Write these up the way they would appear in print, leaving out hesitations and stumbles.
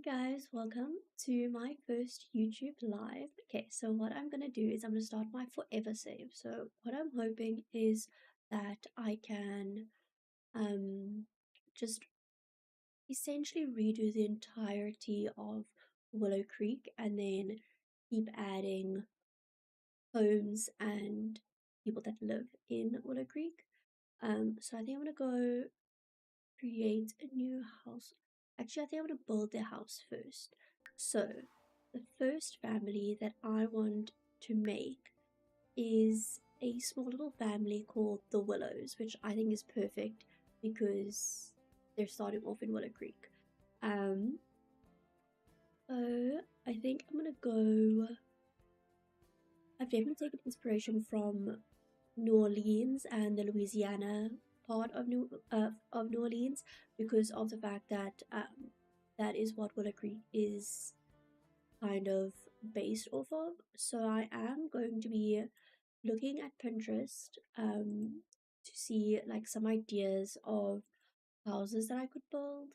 guys, welcome to my first YouTube live. Okay, so what I'm gonna do is I'm gonna start my forever save. So what I'm hoping is that I can just essentially redo the entirety of Willow Creek and then keep adding homes and people that live in Willow Creek. So I think I'm gonna go create a new house. Actually, I think I'm gonna build their house first. So, the first family that I want to make is a small little family called the Willows, which I think is perfect because they're starting off in Willow Creek. Um, so I think I'm gonna go. I've definitely taken inspiration from New Orleans and the Louisiana part of New Orleans because of the fact that that is what Willow Creek is kind of based off of. So I am going to be looking at Pinterest to see like some ideas of houses that I could build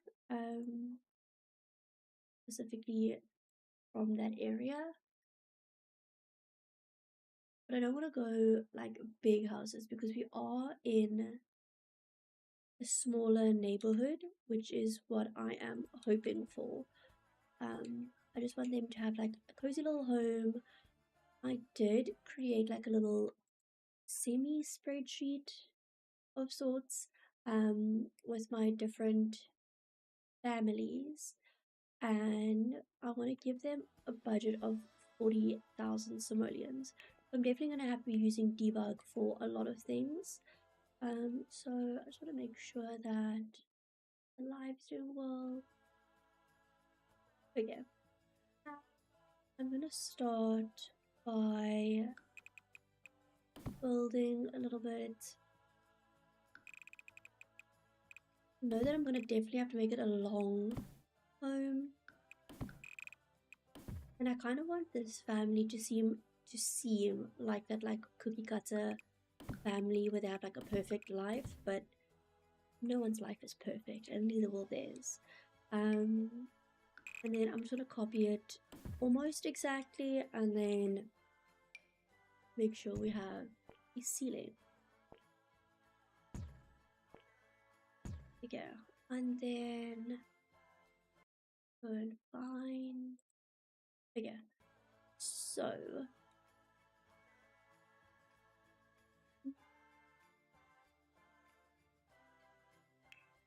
specifically from that area. But I don't want to go like big houses because we are in a smaller neighborhood, which is what I am hoping for. I just want them to have like a cozy little home. I did create like a little semi spreadsheet of sorts with my different families, and I want to give them a budget of 40,000 simoleons. I'm definitely going to have to be using debug for a lot of things. So I just want to make sure that the live's doing well. Okay. I'm gonna start by building a little bit. I know that I'm gonna definitely have to make it a long home. And I kind of want this family to seem like that like cookie cutter family where they have like a perfect life, but no one's life is perfect and neither will theirs. And then I'm just gonna copy it almost exactly and then make sure we have a ceiling. There we go. And then go and find. Okay. So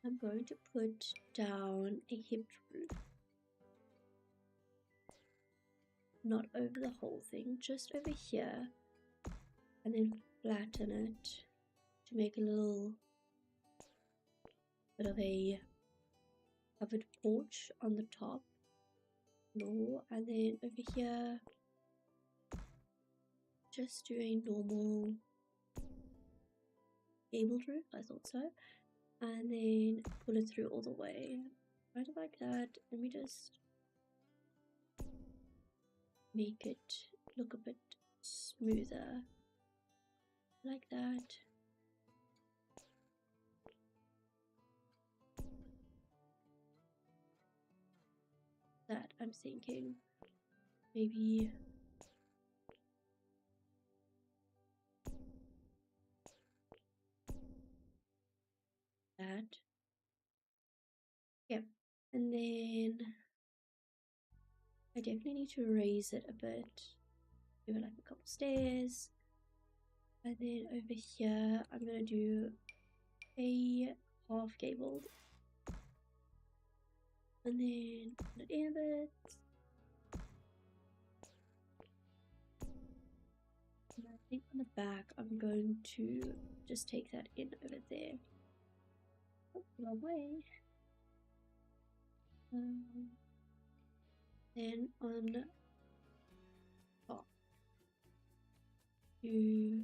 I'm going to put down a hipped roof. Not over the whole thing, just over here. And then flatten it to make a little bit of a covered porch on the top. No, and then over here, just do a normal gabled roof, I thought so. And then pull it through all the way. Right like that. Let me just make it look a bit smoother. Like that. That I'm thinking maybe that. Yep. And then I definitely need to raise it a bit. Give it like a couple stairs. And then over here I'm gonna do a half gabled. And then put it in a bit. And I think on the back I'm going to just take that in over there. Oh, wrong way. Then on top, do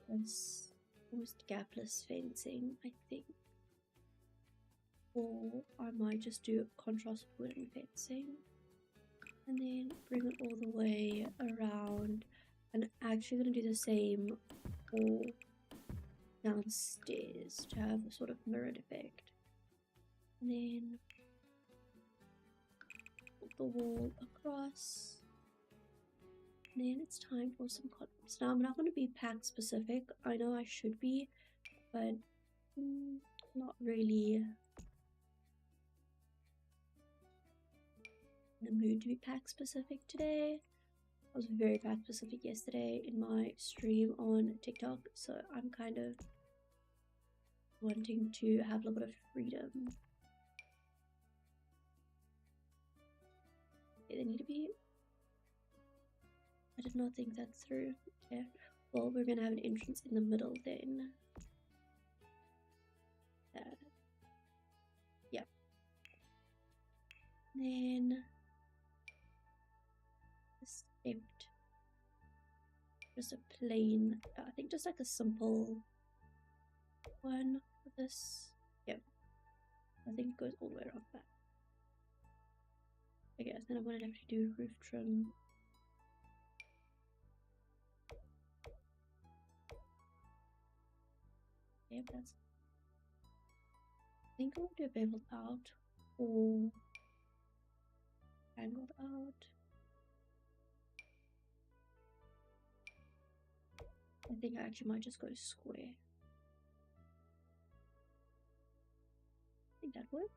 this almost gapless fencing, I think. Or I might just do contrast wooden fencing. And then bring it all the way around. And actually going to do the same for downstairs to have a sort of mirrored effect. And then the wall across. And then it's time for some columns. Now I'm not going to be pack specific. I know I should be, but not really in the mood to be pack specific today. I was very pack specific yesterday in my stream on TikTok, so I'm kind of wanting to have a little bit of freedom. Okay, they need to be. I did not think that through. Okay, well, we're gonna have an entrance in the middle then. Yep. Then stepped. Just a plain, I think just like a simple one for this. Yep. I think it goes all the way around back. Okay, then I'm gonna have to do roof trim. Okay, that's. I think I'll do a beveled out or angled out. I think I actually might just go square. I think that would.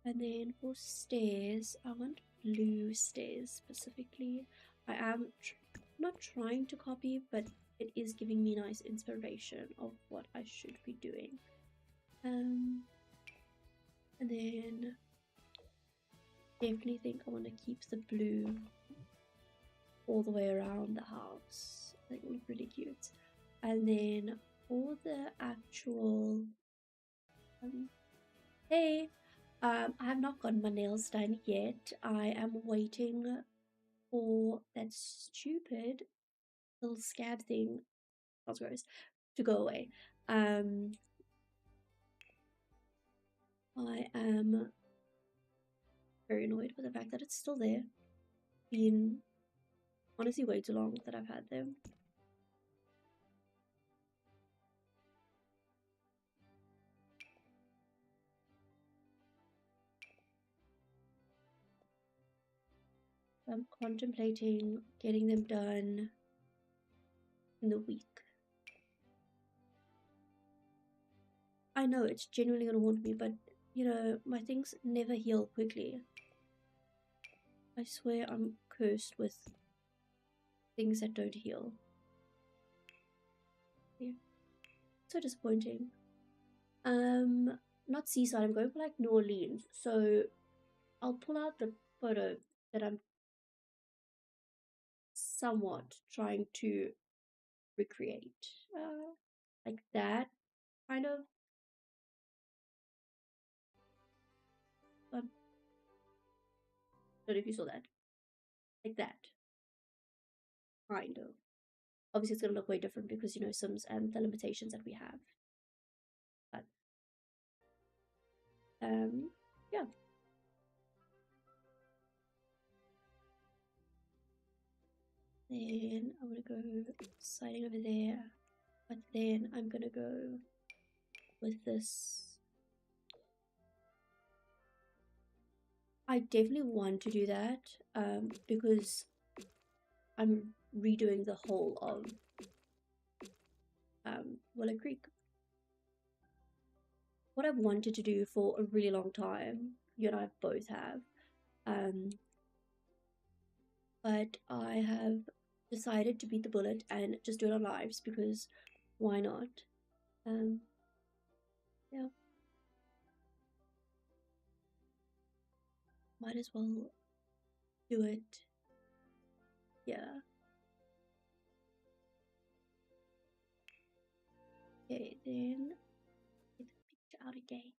And then for stairs, I want blue stairs specifically. I am not trying to copy, but it is giving me nice inspiration of what I should be doing. And then definitely think I want to keep the blue all the way around the house. I think it will look really cute. And then for the actual hey, I have not gotten my nails done yet. I am waiting for that stupid little scab thing, that's gross, to go away. I am very annoyed with the fact that it's still there. Been honestly way too long that I've had them. I'm contemplating getting them done in the week. I know it's genuinely gonna haunt me, but you know, my things never heal quickly. I swear I'm cursed with things that don't heal. Yeah. So disappointing. Not seaside, I'm going for like New Orleans. So I'll pull out the photo that I'm somewhat trying to recreate. Like that kind of. Don't know if you saw that. Like that. Kind of. Obviously it's gonna look way different because you know Sims and the limitations that we have. But yeah. Then I'm gonna go sliding over there. But then I'm gonna go with this. I definitely want to do that because I'm redoing the whole of Willow Creek. What I've wanted to do for a really long time, you and I both have, but I have decided to beat the bullet and just do it on lives because why not? Yeah. Might as well do it. Yeah. Okay, then get the picture out again.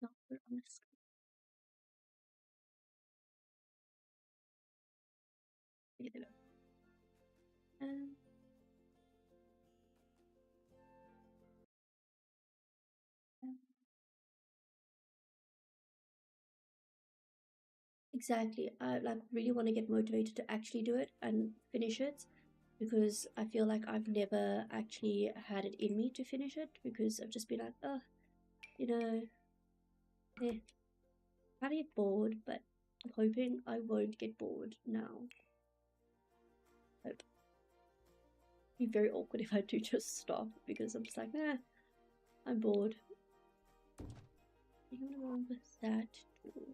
Not put it on the screen. Okay, there we go. Exactly. I like really want to get motivated to actually do it and finish it because I feel like I've never actually had it in me to finish it because I've just been like, oh, you know, eh. I get bored, but I'm hoping I won't get bored now. Hope. It'd be very awkward if I do just stop because I'm just like, nah, I'm bored. I'm gonna go with that tool.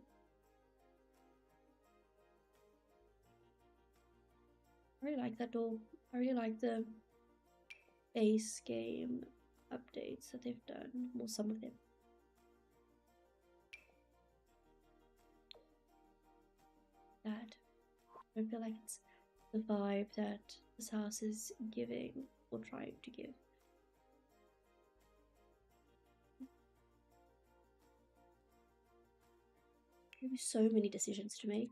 I really like that door. I really like the base game updates that they've done. Well, some of them. That. I feel like it's the vibe that this house is giving or trying to give. There'll be so many decisions to make.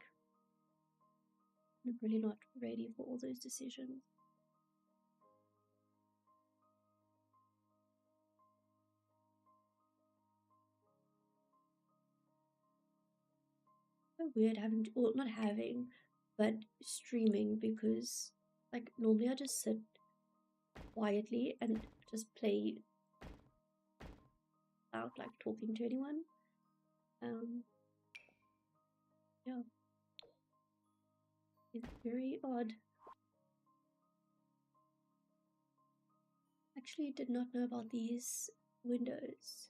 I'm really not ready for all those decisions. So weird having to, well, not having, but streaming because like normally I just sit quietly and just play without like talking to anyone. Yeah, it's very odd. Actually, did not know about these windows.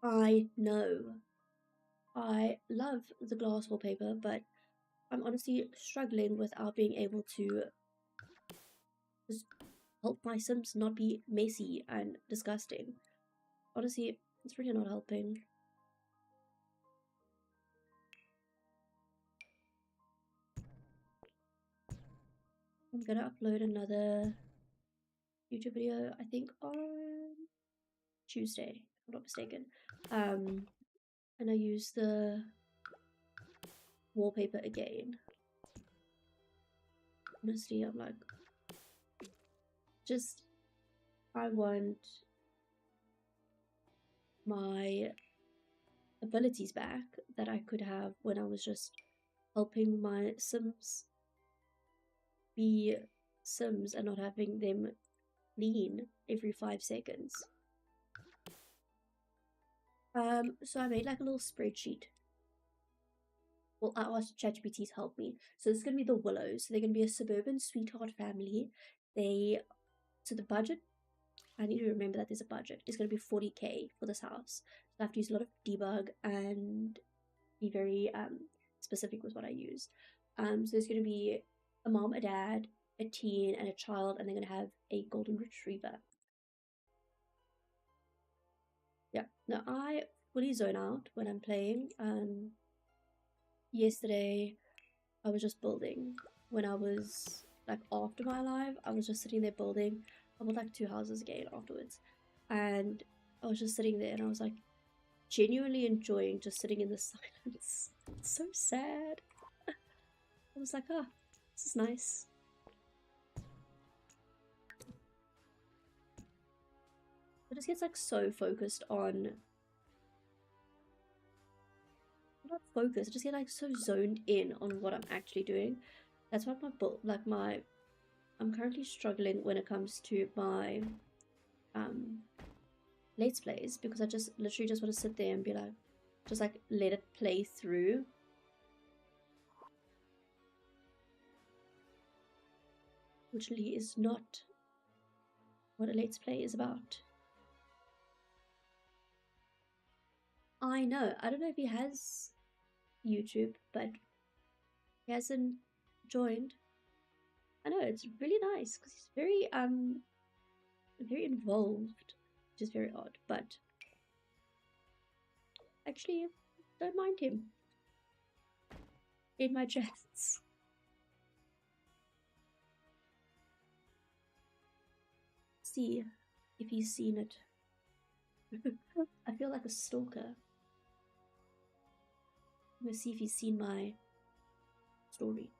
I know. I love the glass wallpaper, but I'm honestly struggling without being able to just help my Sims not be messy and disgusting. Honestly, it's really not helping. I'm gonna upload another YouTube video, I think on Tuesday, if I'm not mistaken. And I use the wallpaper again. Honestly, I'm like, just, I want my abilities back that I could have when I was just helping my Sims be Sims and not having them clean every 5 seconds. So I made like a little spreadsheet. Well, I asked ChatGPT to help me. So this is gonna be the Willows. So they're gonna be a suburban sweetheart family. So the budget, I need to remember that there's a budget. It's gonna be 40k for this house. So I have to use a lot of debug and be very specific with what I use. So there's gonna be a mom, a dad, a teen, and a child, and they're gonna have a golden retriever. Yeah. Now I fully zone out when I'm playing. Yesterday I was just building. When I was like after my live, I was just sitting there building. I built like 2 houses again afterwards, and I was just sitting there and I was like genuinely enjoying just sitting in the silence. It's so sad. I was like, ah, this is nice. I just get like so focused on, not focused, I just get like so zoned in on what I'm actually doing. That's why I'm currently struggling when it comes to my let's plays, because I just literally just want to sit there and be like, just like let it play through. Which really is not what a let's play is about. I know, I don't know if he has YouTube, but he hasn't joined. I know, it's really nice because he's very involved, which is very odd, but actually don't mind him in my chats. See if he's seen it. I feel like a stalker. I'm gonna see if he's seen my story.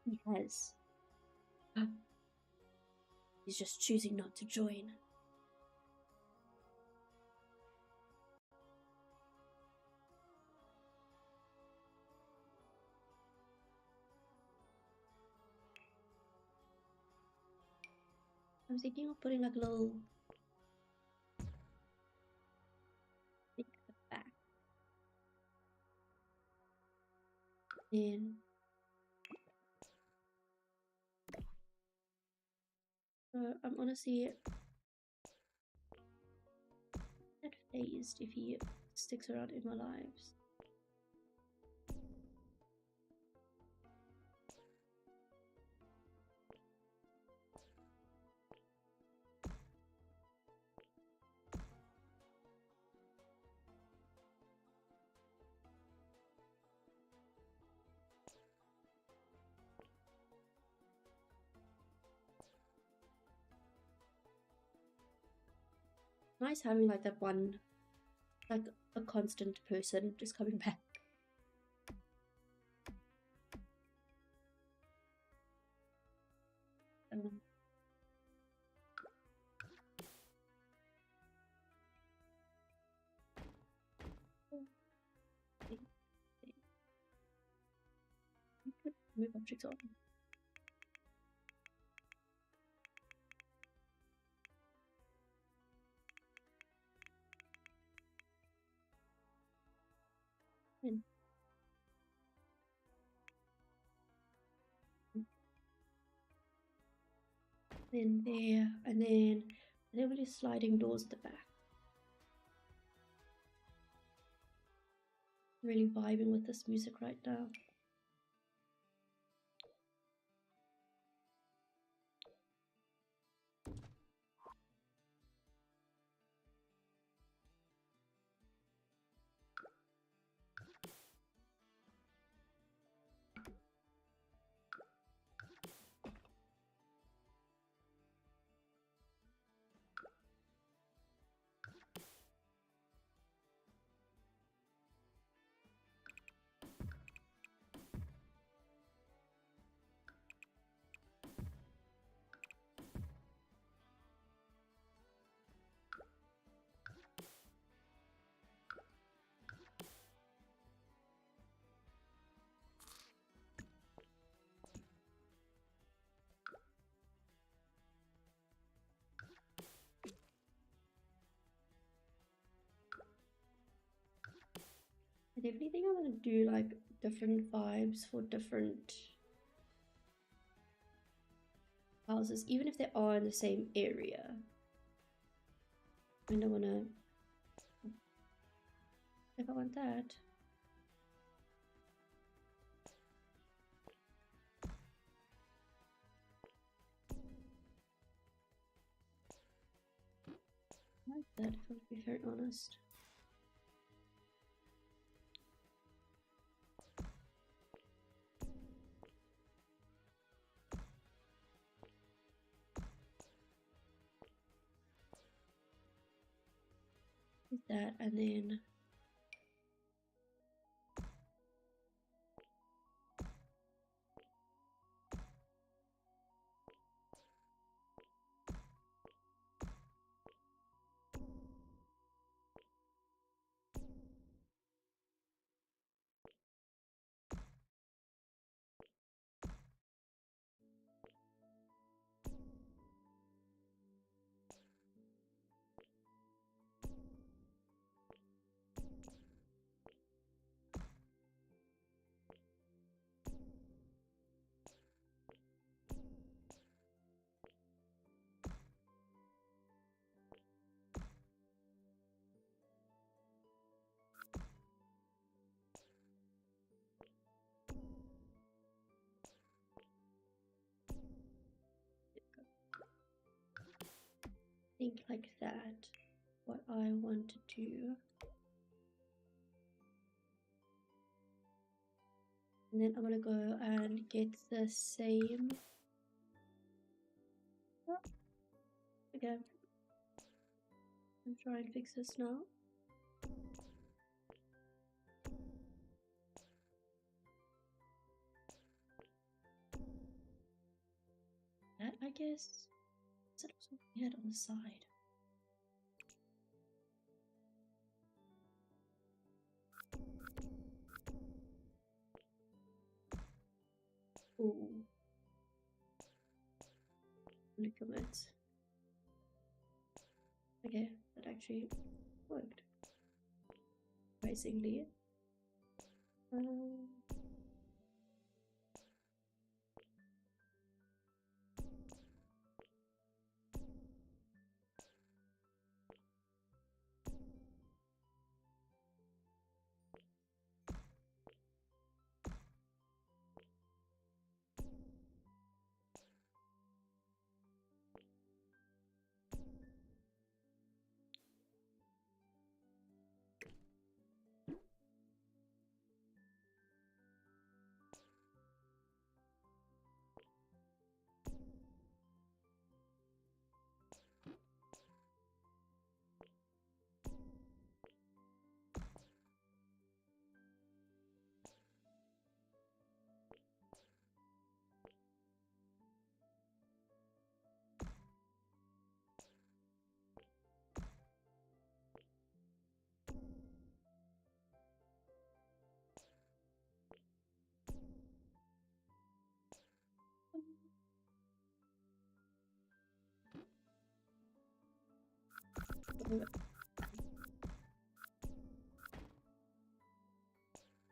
He has. He's just choosing not to join. I'm thinking of putting like a little thing at the back. Then I'm honestly not phased if he sticks around in my lives. Nice having like that one, like a constant person just coming back. Um, you could move objects on. And then there, and then there were just sliding doors at the back. Really vibing with this music right now. I definitely think I'm gonna do like different vibes for different houses, even if they are in the same area. I don't wanna, if I want that. I like that, if I'll be very honest. Like that, and then think like that. What I want to do. And then I'm gonna go and get the same. Oh, okay. I'm trying to fix this now. That, I guess. Is it also weird on the side? Ooh. Look at it. Okay, that actually worked. Surprisingly. Um,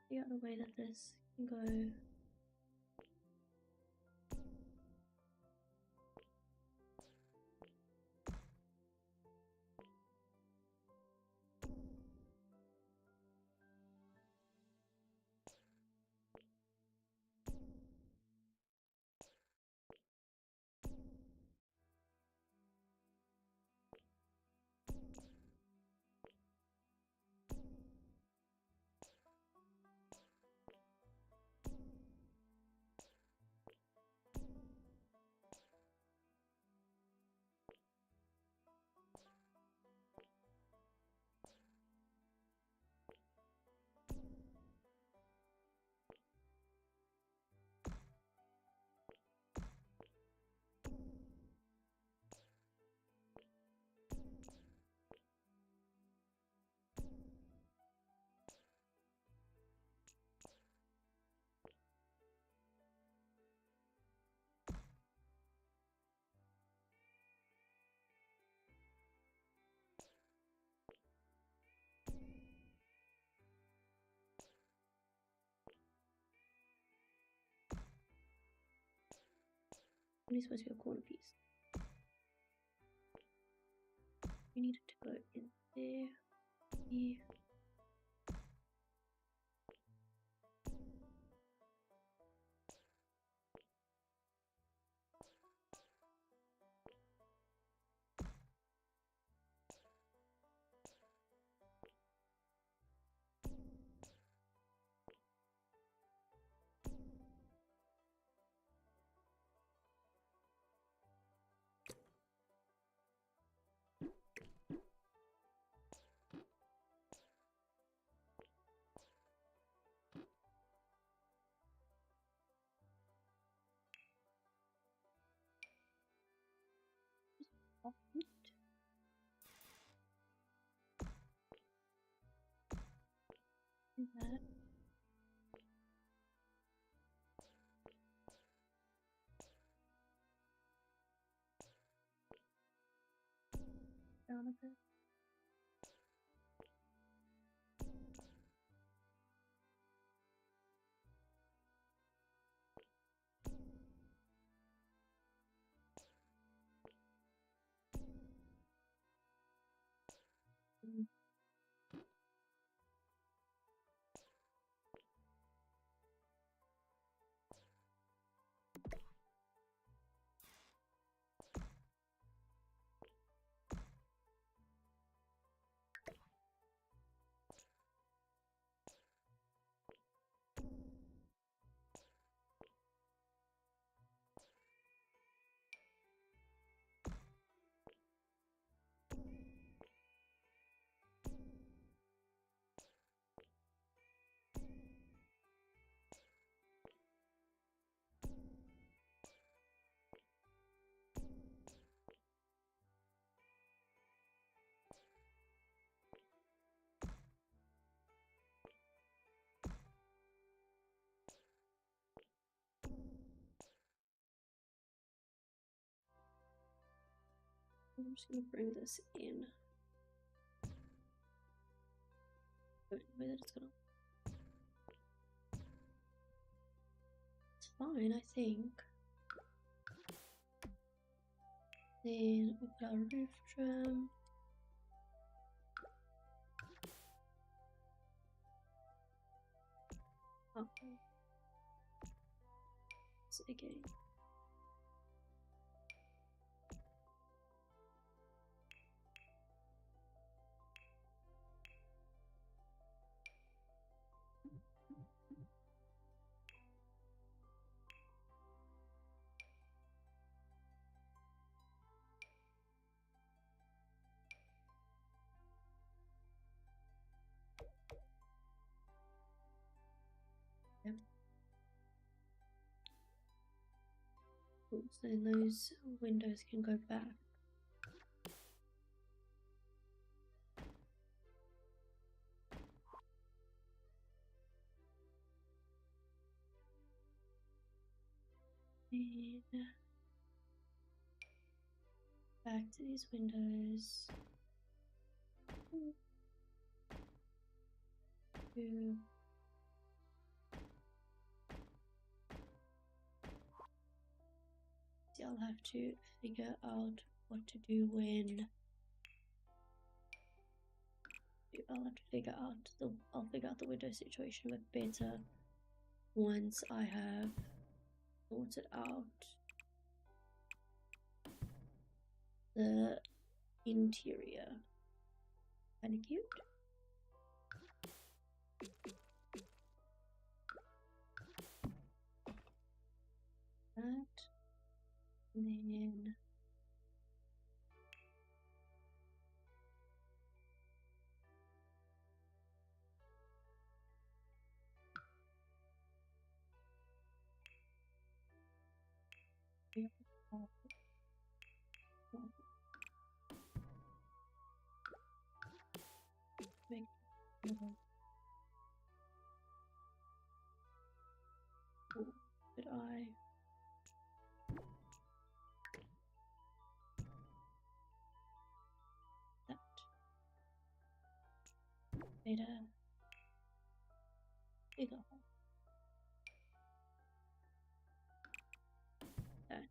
the other way that this can go. Only supposed to be a corner piece. We need it to go in there. Here. Pop it. Do that. Down a bit. Mm. I'm just gonna bring this in. way that it's gonna. It's fine, I think. Then we put our roof trim. Oh. So again. Cool, so then those windows can go back. And back to these windows. Two. See, I'll have to figure out what to do when. I'll have to figure out the window situation a bit better once I have sorted out the interior. Kinda cute. That. And then make could I that made a bigger hole. That.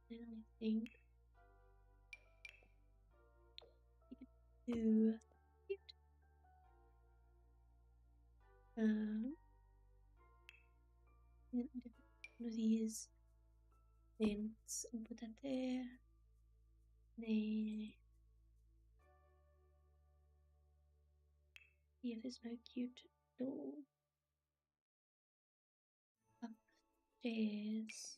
Then I think you could do it. One of these vents and put that there. Then see if there's no cute door upstairs.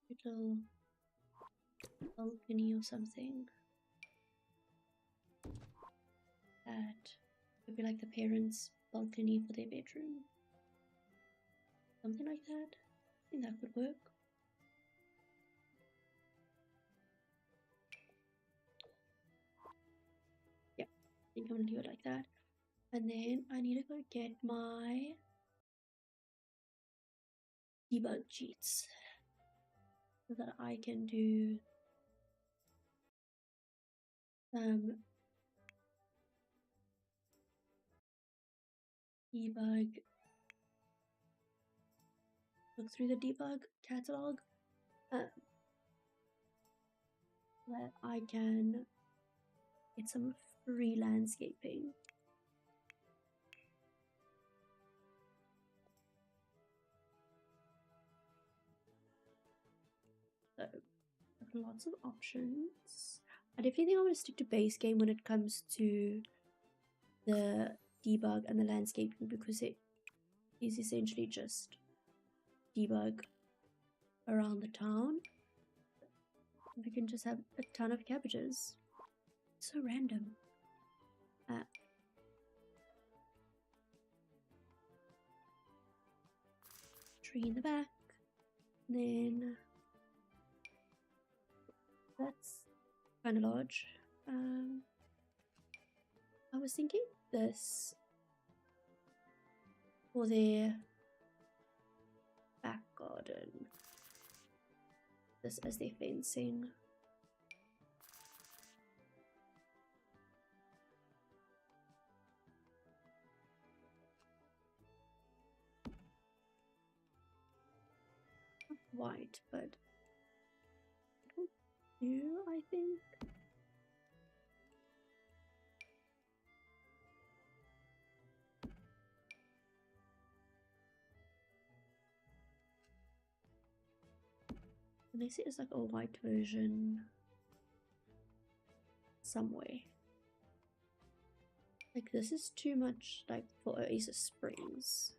Little balcony or something. That would be like the parents' balcony for their bedroom. Something like that. I think that would work. Yeah, I think I'm gonna do it like that. And then I need to go get my debug sheets so that I can do debug, look through the debug catalog that I can get some free landscaping. So lots of options. I definitely think I'm going to stick to base game when it comes to the debug and the landscaping, because it is essentially just debug around the town. We can just have a ton of cabbages. So random. Tree in the back. Then that's kind of large. I was thinking this for their back garden. This as their fencing. Not white, but blue, I think. And they say it's like a white version somewhere. Like this is too much like for Oasis Springs.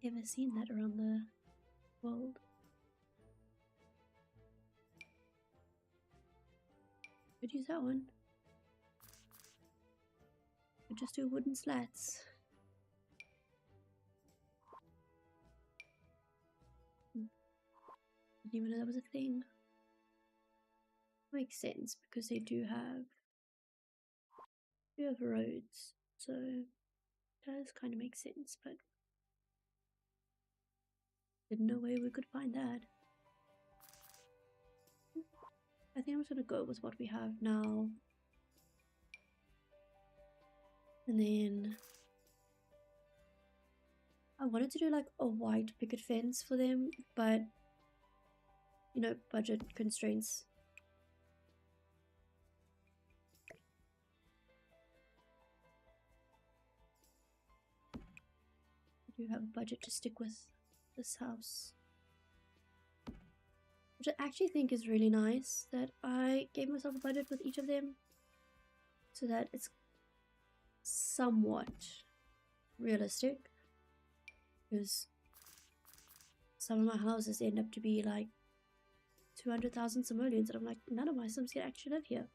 I've never seen that around the world. Could use that one. Could just do wooden slats. Didn't even know that was a thing. Makes sense because they do have roads, so it does kind of make sense, but didn't know where we could find that. I think I'm just gonna go with what we have now. And then I wanted to do like a white picket fence for them, but you know, budget constraints. I do have a budget to stick with this house. Which I actually think is really nice that I gave myself a budget with each of them so that it's somewhat realistic, because some of my houses end up to be like 200,000 simoleons and I'm like, none of my sims can actually live here,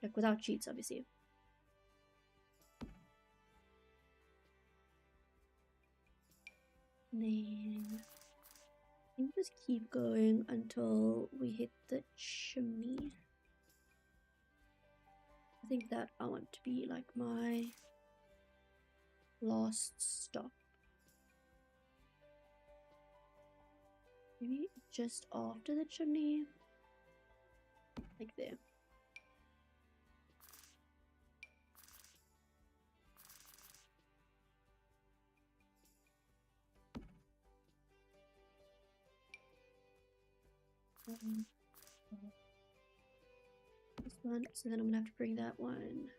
like without cheats obviously. And then I think just keep going until we hit the chimney. I think that I want to be like my last stop. Maybe just after the chimney, like there. This one, so then I'm gonna have to bring that one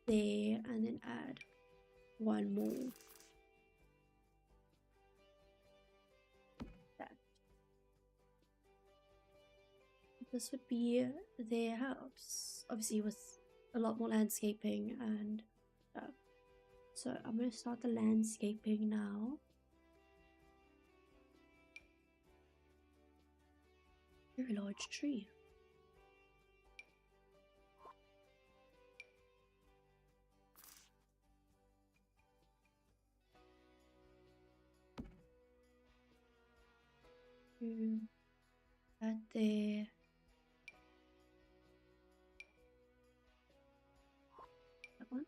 there and then add one more. That. This would be their house, obviously with a lot more landscaping and stuff. So I'm gonna start the landscaping now. Very large tree. That there. That one.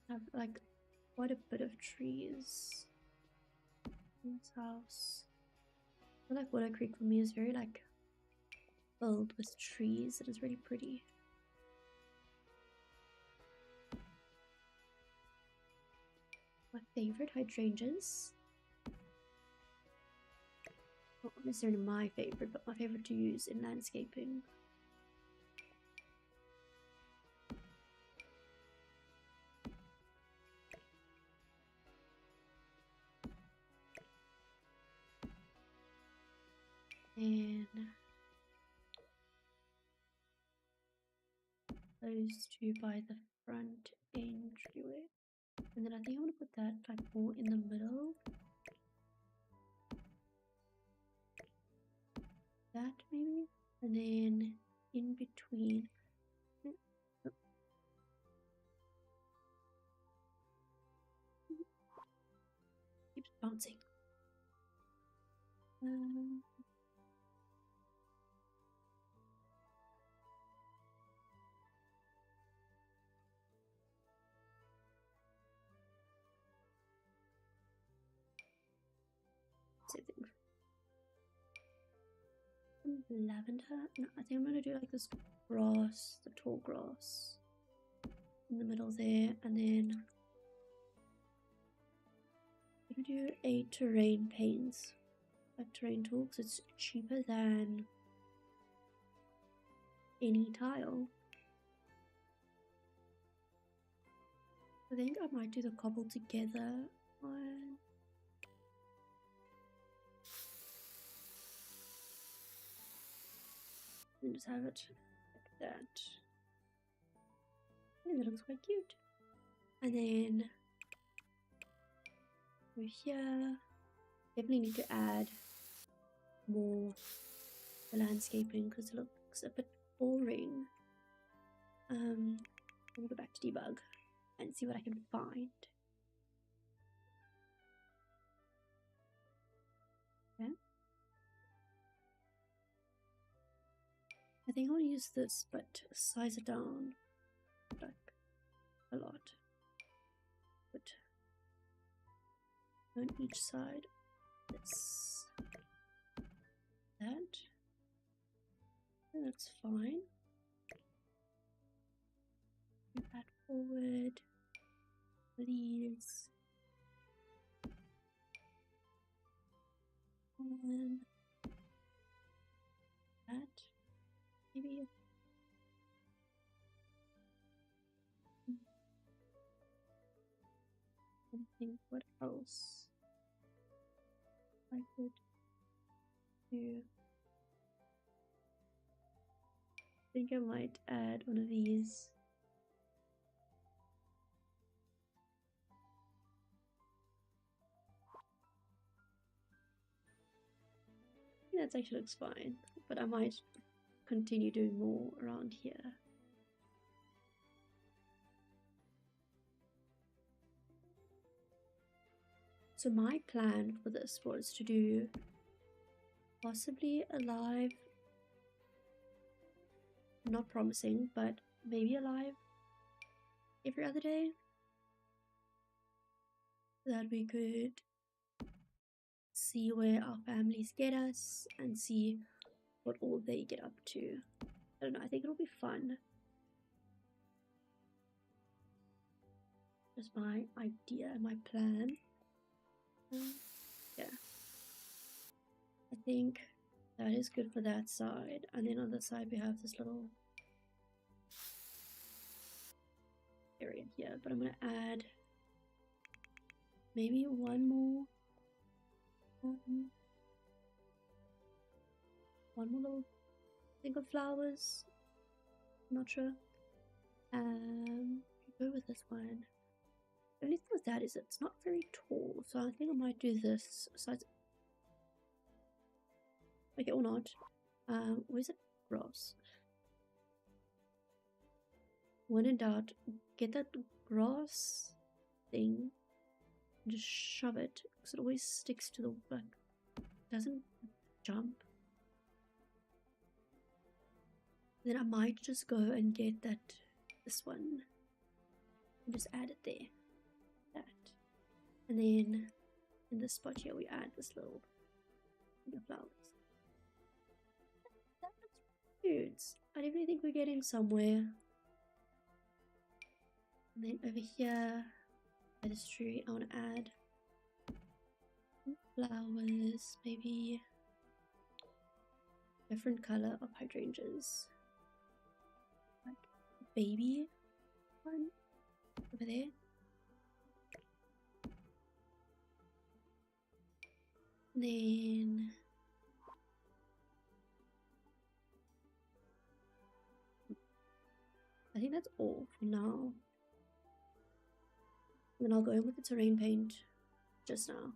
Have like quite a bit of trees in this house. I feel like Willow Creek for me is very like filled with trees. It is really pretty. My favorite hydrangeas. Not necessarily my favorite, but my favorite to use in landscaping. And those two by the front entryway. And then I think I'm gonna put that like more in the middle. That maybe. And then in between. bouncing. Same thing. Lavender? No, I think I'm gonna do like this grass, the tall grass in the middle there, and then I'm gonna do a terrain paints, like terrain tool, because it's cheaper than any tile. I think I might do the cobble together one. And just have it like that. Yeah, that looks quite cute. And then over here, definitely need to add more landscaping because it looks a bit boring. I'll go back to debug and see what I can find. Yeah. I think I'll use this, but size it down like a lot. But on each side, this, that, and that's fine. Move that forward. These. And that. Maybe. I think what else I could do. I think I might add one of these. That actually looks fine, but I might continue doing more around here. So my plan for this was to do possibly a live, not promising, but maybe a live every other day, so that we could see where our families get us and see what all they get up to. I don't know, I think it'll be fun. Just my idea, my plan. Yeah, I think that is good for that side. And then on the side we have this little area here, but I'm gonna add maybe one more little thing of flowers. I'm not sure. Go with this one. The only thing with that is it's not very tall, so I think I might do this size. Okay, or not. Where's it? Grass. When in doubt, get that grass thing and just shove it, because it always sticks to the back. Doesn't jump. Then I might just go and get this one and just add it there. That. And then in this spot here we add this little flowers. That looks cute. I definitely think we're getting somewhere. And then over here by this tree I want to add flowers, maybe different color of hydrangeas. Like baby one over there. Then I think that's all for now. And then I'll go in with the terrain paint just now.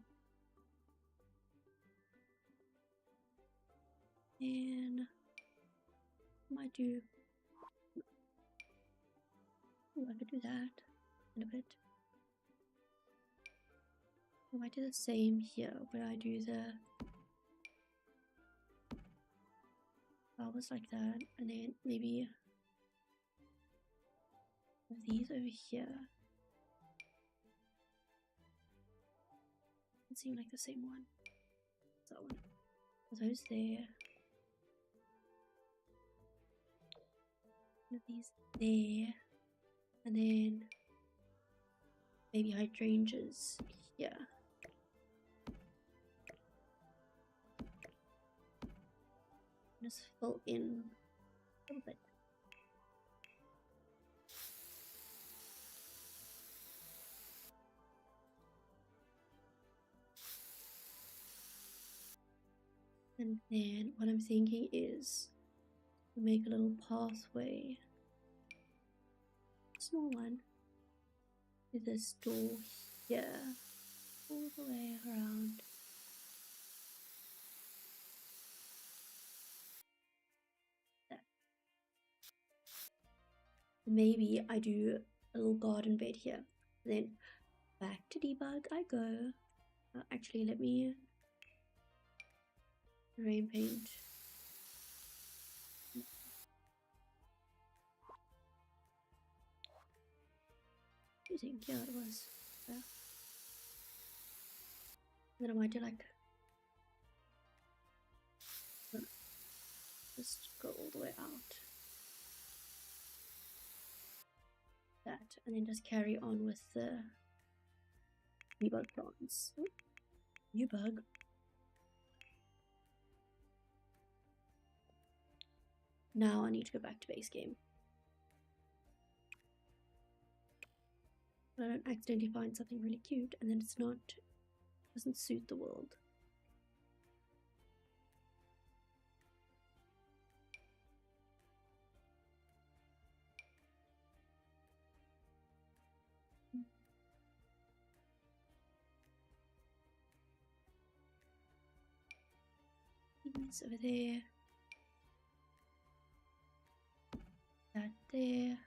And I might do, I could do that in a bit. I might do the same here where I do the flowers like that, and then maybe these over here. It seems like the same one. That one. Those there. One of these there. And then maybe hydrangeas here. Just fill in a little bit. And then what I'm thinking is make a little pathway, small one, to this door here, all the way around. There. Maybe I do a little garden bed here. Then back to debug I go. Actually, let me rain paint. Yeah, it was. Then I might do like just go all the way out. That, and then just carry on with the debug plants. Oh, new bug. Now I need to go back to base game. But I don't accidentally find something really cute and then it's not, doesn't suit the world. These over there. That there.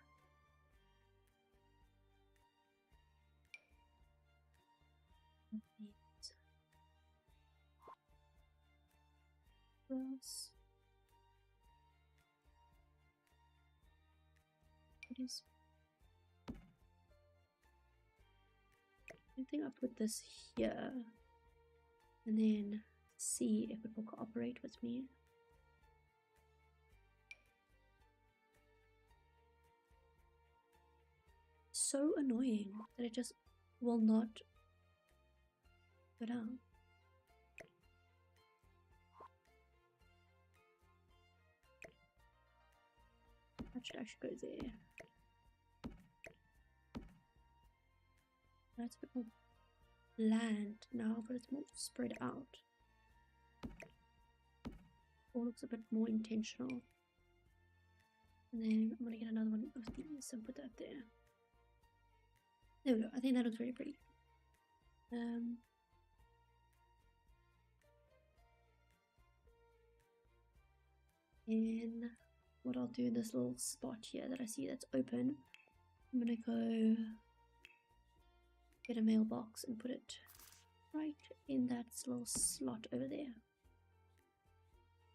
Cross. What is? I think I'll put this here and then see if it will cooperate with me. So annoying that it just will not go down. That should actually go there. That's a bit more bland now, but it's more spread out. All looks a bit more intentional. And then I'm gonna get another one of these and put that there. There we go. I think that looks very pretty. And what I'll do in this little spot here that I see that's open, I'm gonna go get a mailbox and put it right in that little slot over there.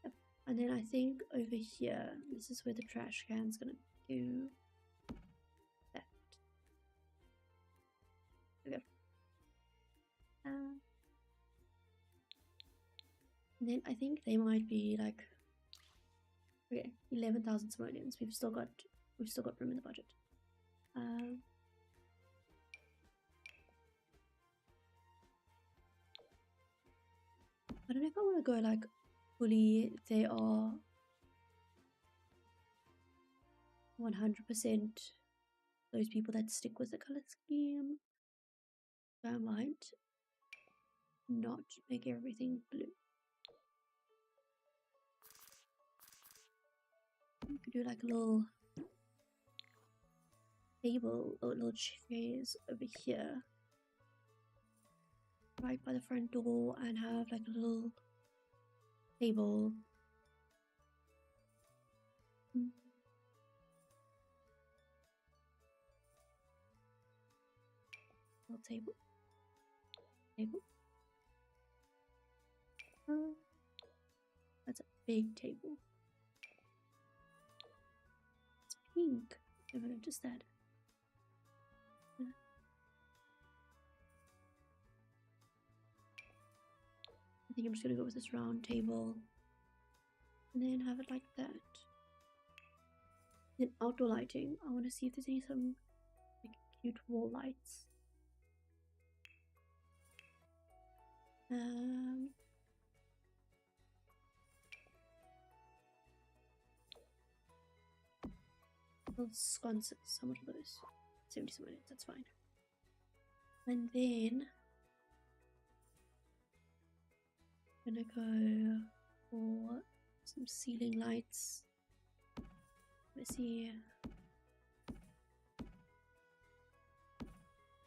Yep. And then I think over here, this is where the trash can's gonna go. That. Okay. And then I think they might be like, okay, 11,000 simoleons. We've still got room in the budget. I don't know if I want to go like fully. They are 100% those people that stick with the color scheme. So I might not make everything blue. You could do like a little table or little chairs over here, right by the front door, and have like a little table. Little table. Table. That's a big table. It's pink. Never noticed that. I think I'm just gonna go with this round table and then have it like that. Then outdoor lighting. I want to see if there's some like cute wall lights. Little sconces. How much are those? 70 minutes. That's fine. And then I'm gonna go for some ceiling lights. Let's see.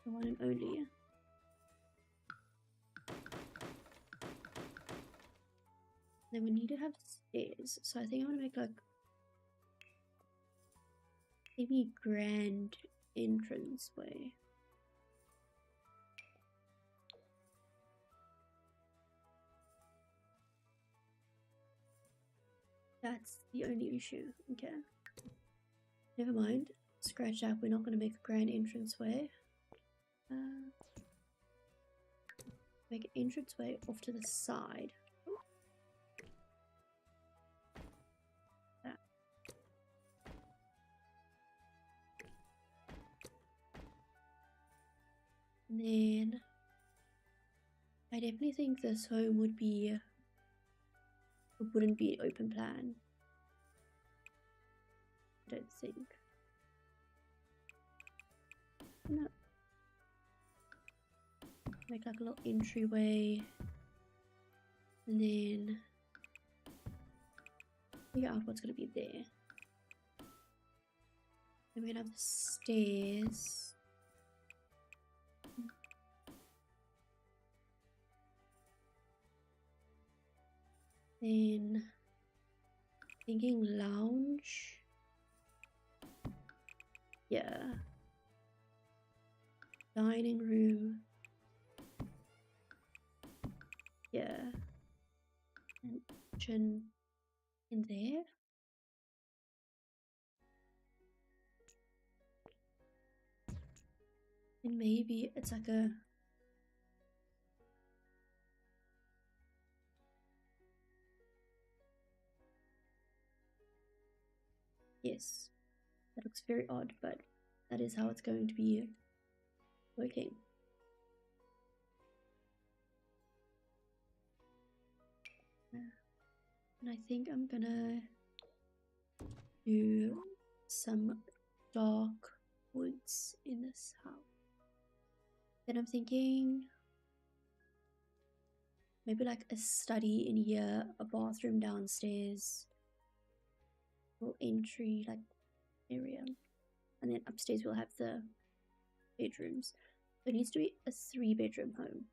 The one and only. Then we need to have stairs. So I think I'm gonna make like maybe grand entrance way. That's the only issue. Okay. Never mind. Scratch that. We're not going to make a grand entranceway. Make an entranceway off to the side. That. And then I definitely think this home wouldn't be open plan. I don't think. No. Make like a little entryway and then figure out what's going to be there. Then we're going to have the stairs. Then thinking lounge. Yeah. Dining room. Yeah. And kitchen in there. And maybe it's like a yes. That looks very odd, but that is how it's going to be working. And I think I'm gonna do some dark woods in this house. Then I'm thinking maybe like a study in here, a bathroom downstairs, little entry like area, and then upstairs we'll have the bedrooms. So it needs to be a 3-bedroom home.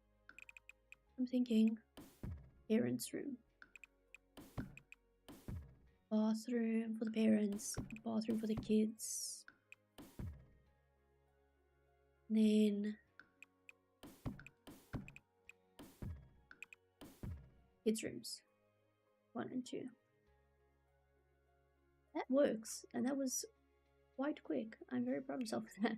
I'm thinking parents' room, bathroom for the parents, bathroom for the kids, and then kids' rooms 1 and 2. That works, and that was quite quick. I'm very proud of myself for that.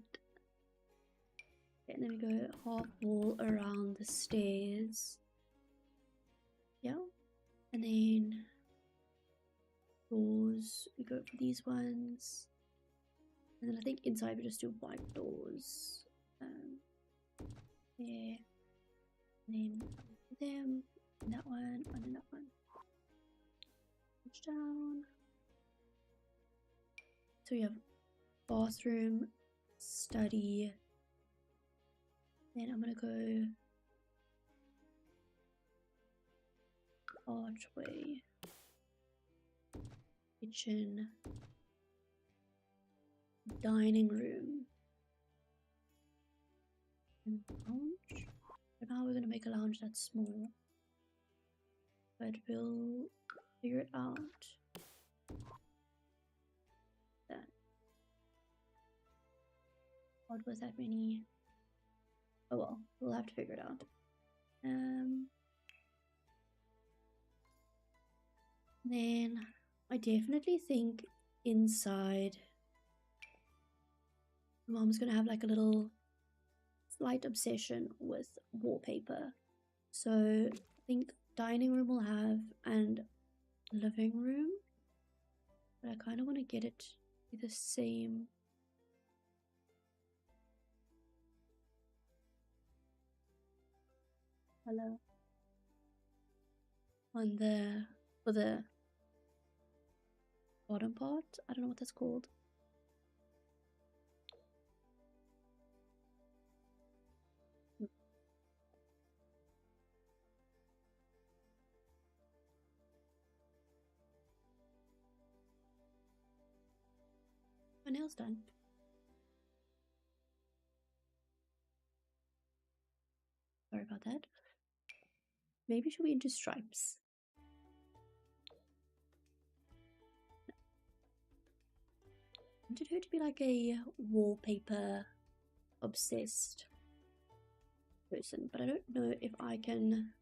Okay, and then we go half wall around the stairs. Yeah, and then doors, we go for these ones. And then I think inside we just do white doors. Yeah. And then them, and that one, and then that one. Push down. So we have bathroom, study. Then I'm gonna go archway, kitchen, dining room, and lounge. For now we're gonna make a lounge that's small, but we'll figure it out. That. What was that many? Oh well, we'll have to figure it out. Um, then I definitely think inside mom's gonna have like a little slight obsession with wallpaper. So I think dining room will have and living room, but I kind of want to get it to be the same color on the for the bottom part. I don't know what that's called. My nails done. Sorry about that. Maybe should we into stripes? I wanted her to be like a wallpaper obsessed person, but I don't know if I can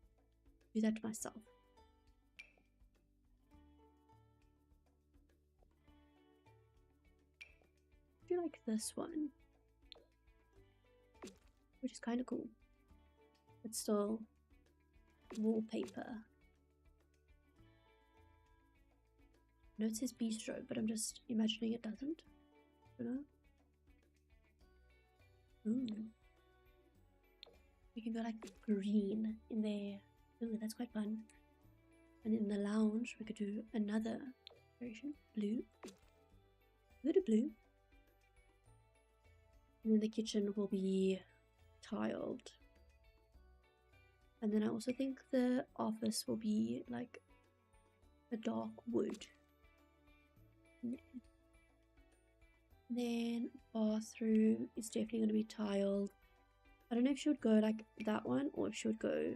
do that to myself. I do like this one, which is kind of cool. It's still wallpaper. No, it says bistro, but I'm just imagining it doesn't. You know? Ooh. We can go like green in there. Ooh, that's quite fun. And in the lounge, we could do another variation. Blue. A bit of blue. And then the kitchen will be tiled. And then I also think the office will be like a dark wood. Then bathroom is definitely going to be tiled. I don't know if she would go like that one or if she would go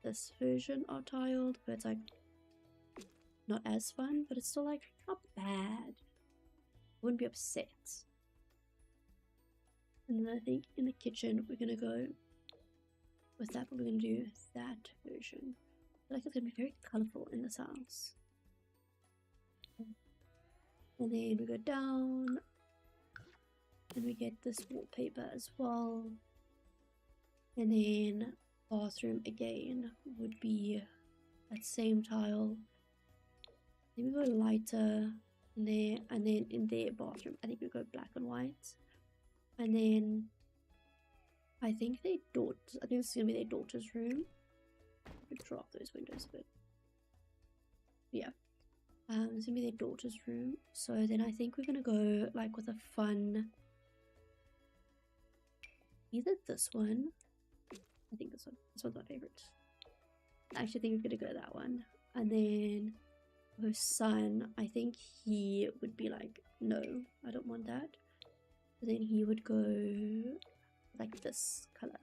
this version of tiled, but it's like not as fun, but it's still like not bad. I wouldn't be upset. And then I think in the kitchen we're gonna go with that, but we're gonna do that version. I feel like it's gonna be very colourful in this house. And then we go down and we get this wallpaper as well. And then bathroom again would be that same tile. Then we go lighter in there, and then in their bathroom I think we go black and white. And then I think I think this is gonna be their daughter's room. I could drop those windows a bit. Yeah. It's gonna be their daughter's room. So then I think we're gonna go like with a fun, either this one. I think this one. This one's my favorite. I actually think we're gonna go that one. And then her son, I think he would be like, no, I don't want that. But then he would go like this color.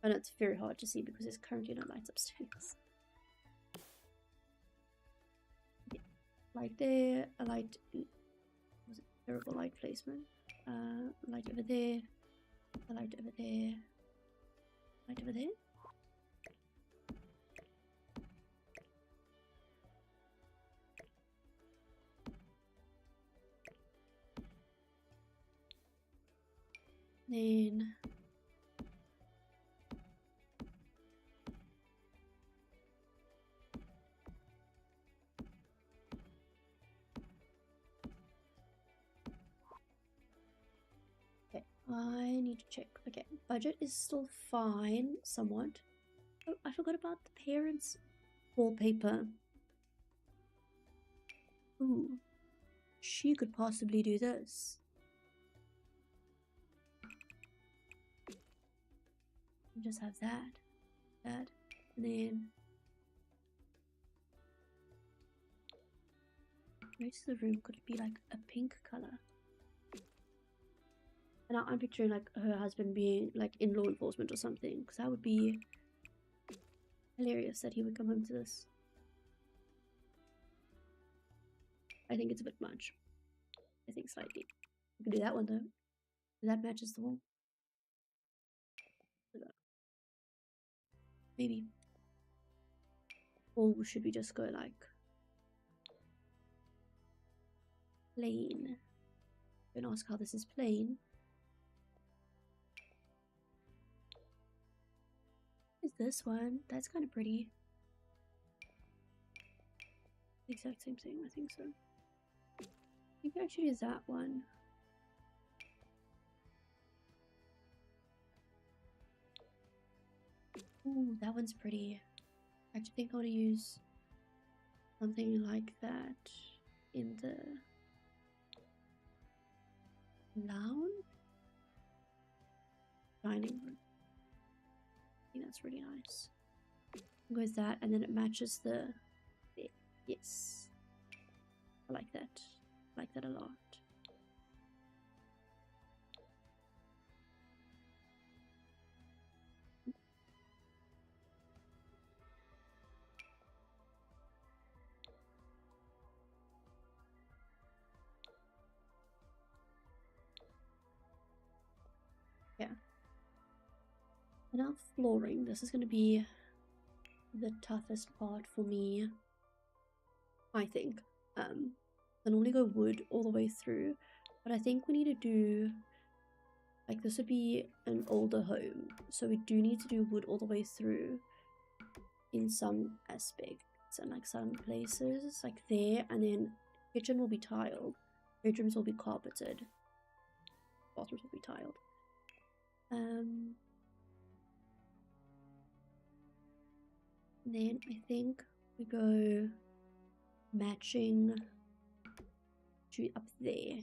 I know it's very hard to see because there's currently no lights upstairs. Yeah, light there, a light. Was it terrible light placement? Light over there, a light over there, light over there. Then okay, I need to check. Okay, budget is still fine, somewhat. Oh, I forgot about the parents' wallpaper. Ooh, she could possibly do this. Just have that, and then most of the room could be like a pink color. And I'm picturing like her husband being like in law enforcement or something, because that would be hilarious that he would come home to this. I think it's a bit much. I think slightly. We could do that one though. That matches the wall. Maybe. Or should we just go like plain? Don't ask how this is plain. Is this one? That's kind of pretty. Exact same thing, I think so. Maybe I should use that one. Ooh, that one's pretty. I actually think I want to use something like that in the lounge dining room. I think that's really nice. I'll go with that, and then it matches the yes. I like that. I like that a lot. Yeah. And now flooring. This is going to be the toughest part for me, I think. I normally go wood all the way through, but I think we need to do, like, this would be an older home, so we do need to do wood all the way through in some aspects, and like some places, like there, and then kitchen will be tiled, bedrooms will be carpeted, bathrooms will be tiled. Then I think we go matching to up there.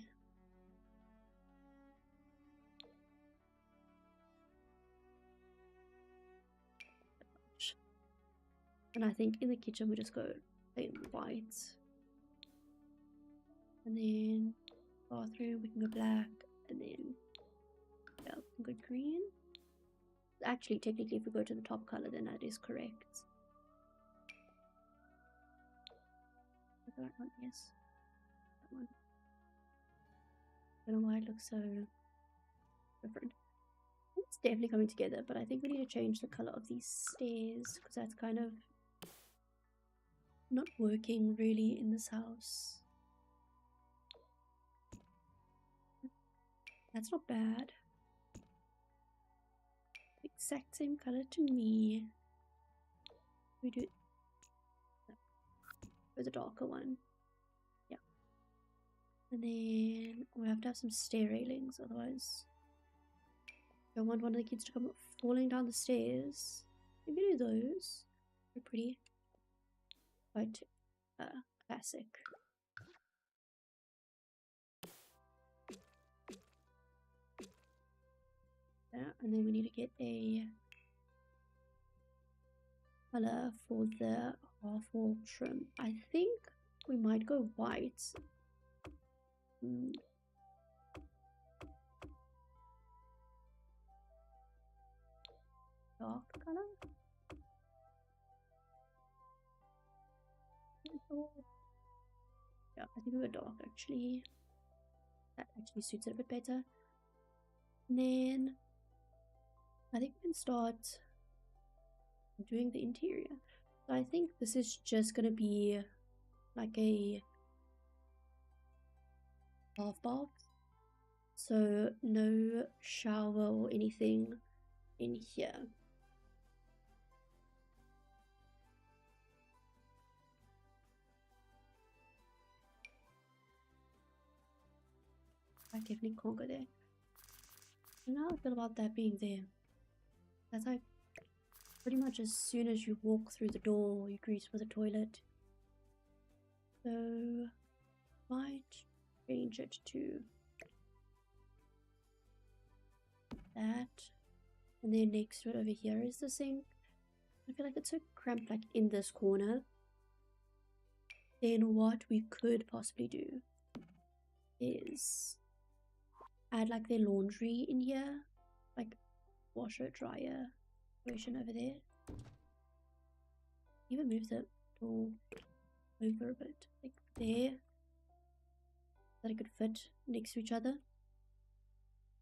And I think in the kitchen we just go plain white. And then bathroom we can go black, and then yeah, we can go green. Actually, technically, if we go to the top color, then that is correct. Is that one? Yes. That one. I don't know why it looks so different. It's definitely coming together, but I think we need to change the color of these stairs because that's kind of not working really in this house. That's not bad. Exact same color to me. We do for the darker one. Yeah. And then we have to have some stair railings, otherwise I don't want one of the kids to come falling down the stairs. Maybe do those. They're pretty. Quite classic. Yeah, and then we need to get a color for the half wall trim. I think we might go white. Dark color. Yeah, I think we go dark actually. That actually suits it a bit better. And then I think we can start doing the interior. So I think this is just gonna be like a half bath. So no shower or anything in here. I definitely can't go there. And how I feel about that being there. That's like pretty much as soon as you walk through the door, you greet with a toilet. So might change it to that. And then next to it over here is the sink. I feel like it's so cramped like in this corner. Then what we could possibly do is add like their laundry in here, like washer dryer version over there. Even move the door over a bit, like there, that it could fit next to each other,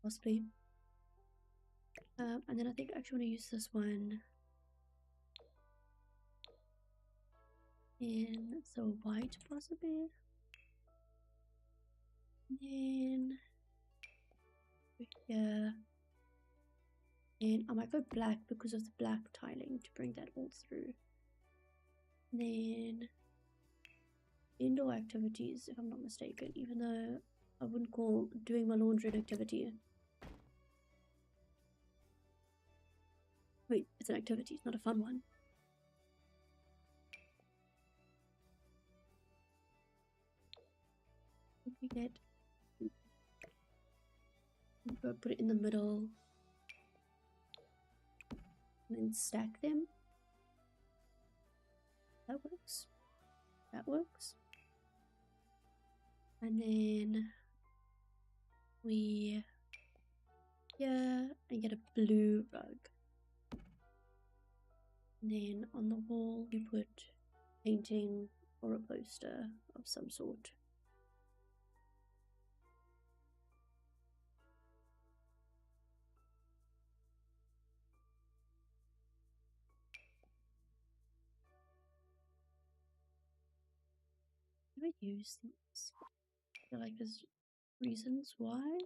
possibly. And then I think I actually want to use this one And so white possibly. And then here. And I might go black because of the black tiling to bring that all through. And then indoor activities, if I'm not mistaken, even though I wouldn't call doing my laundry an activity. Wait, it's an activity, it's not a fun one. We get, go put it in the middle, and then stack them. That works. That works. And then we here and get a blue rug. And then on the wall we put painting or a poster of some sort. Do I use these? I feel like there's reasons why.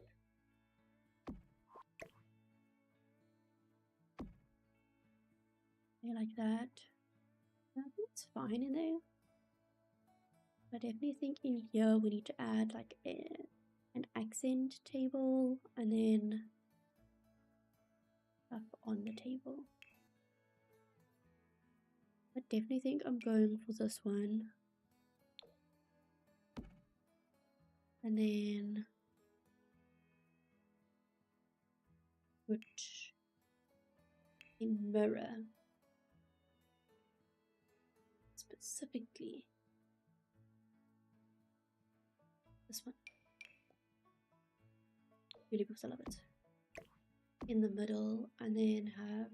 Yeah, like that. I think it's fine in there. I definitely think in here we need to add like an accent table and then stuff on the table. I definitely think I'm going for this one. And then put a mirror specifically. This one. Really because I love it. In the middle and then have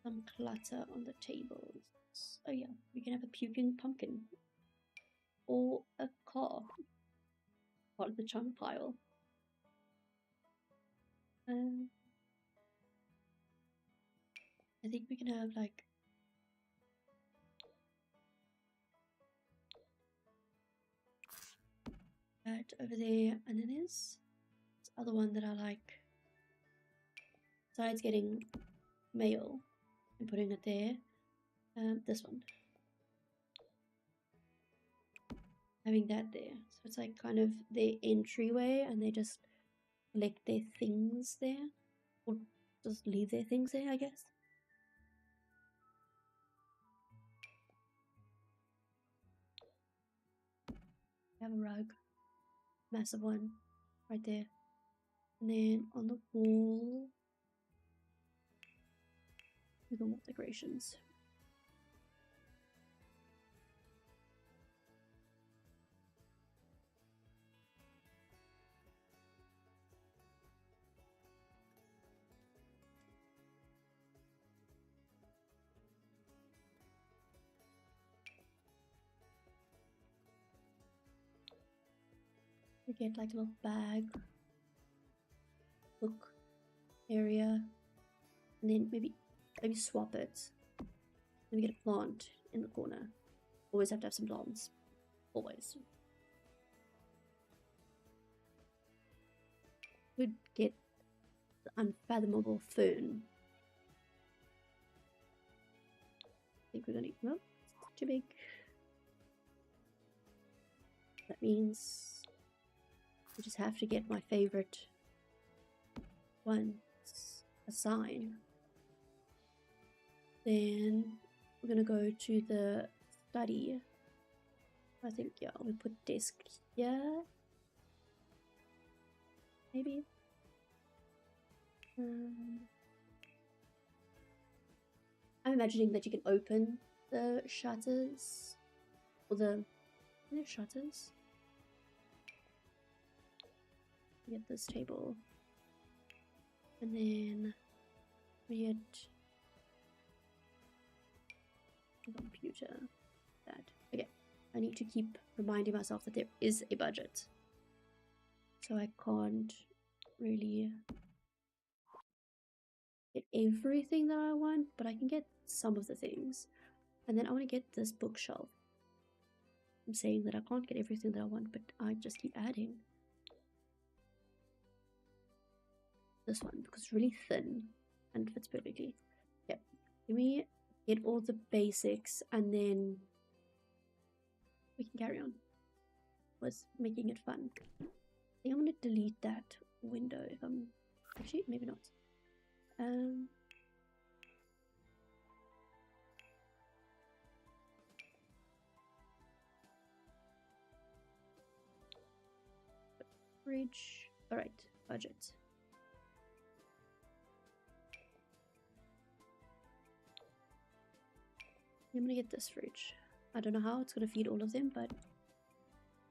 some clutter on the tables. Oh yeah, we can have a puking pumpkin. Or a car. Part of the chunk pile. I think we can have like that over there, and then there's this other one that I like. Besides getting mail and putting it there, this one. Having that there, so it's like kind of their entryway, and they just collect their things there, or just leave their things there, I guess. I have a rug, massive one, right there, and then on the wall, we got more decorations. We get like a little bag, book area, and then maybe swap it. And we get a plant in the corner. Always have to have some plants. Always. Could get the unfathomable fern. I think we're gonna eat. Well, it's too big. That means we just have to get my favorite one, a sign. Then we're gonna go to the study. I think, yeah, we put desk here. Maybe. I'm imagining that you can open the shutters. Or the shutters. Get this table. And then we get the computer. That. Okay. I need to keep reminding myself that there is a budget. So I can't really get everything that I want, but I can get some of the things. And then I want to get this bookshelf. I'm saying that I can't get everything that I want, but I just keep adding this one because it's really thin and fits perfectly. Yep. Let me get all the basics and then we can carry on with making it fun. I think I'm going to delete that window if I'm... Actually, maybe not. Fridge. Alright, budget. I'm gonna get this fridge. I don't know how it's gonna feed all of them, but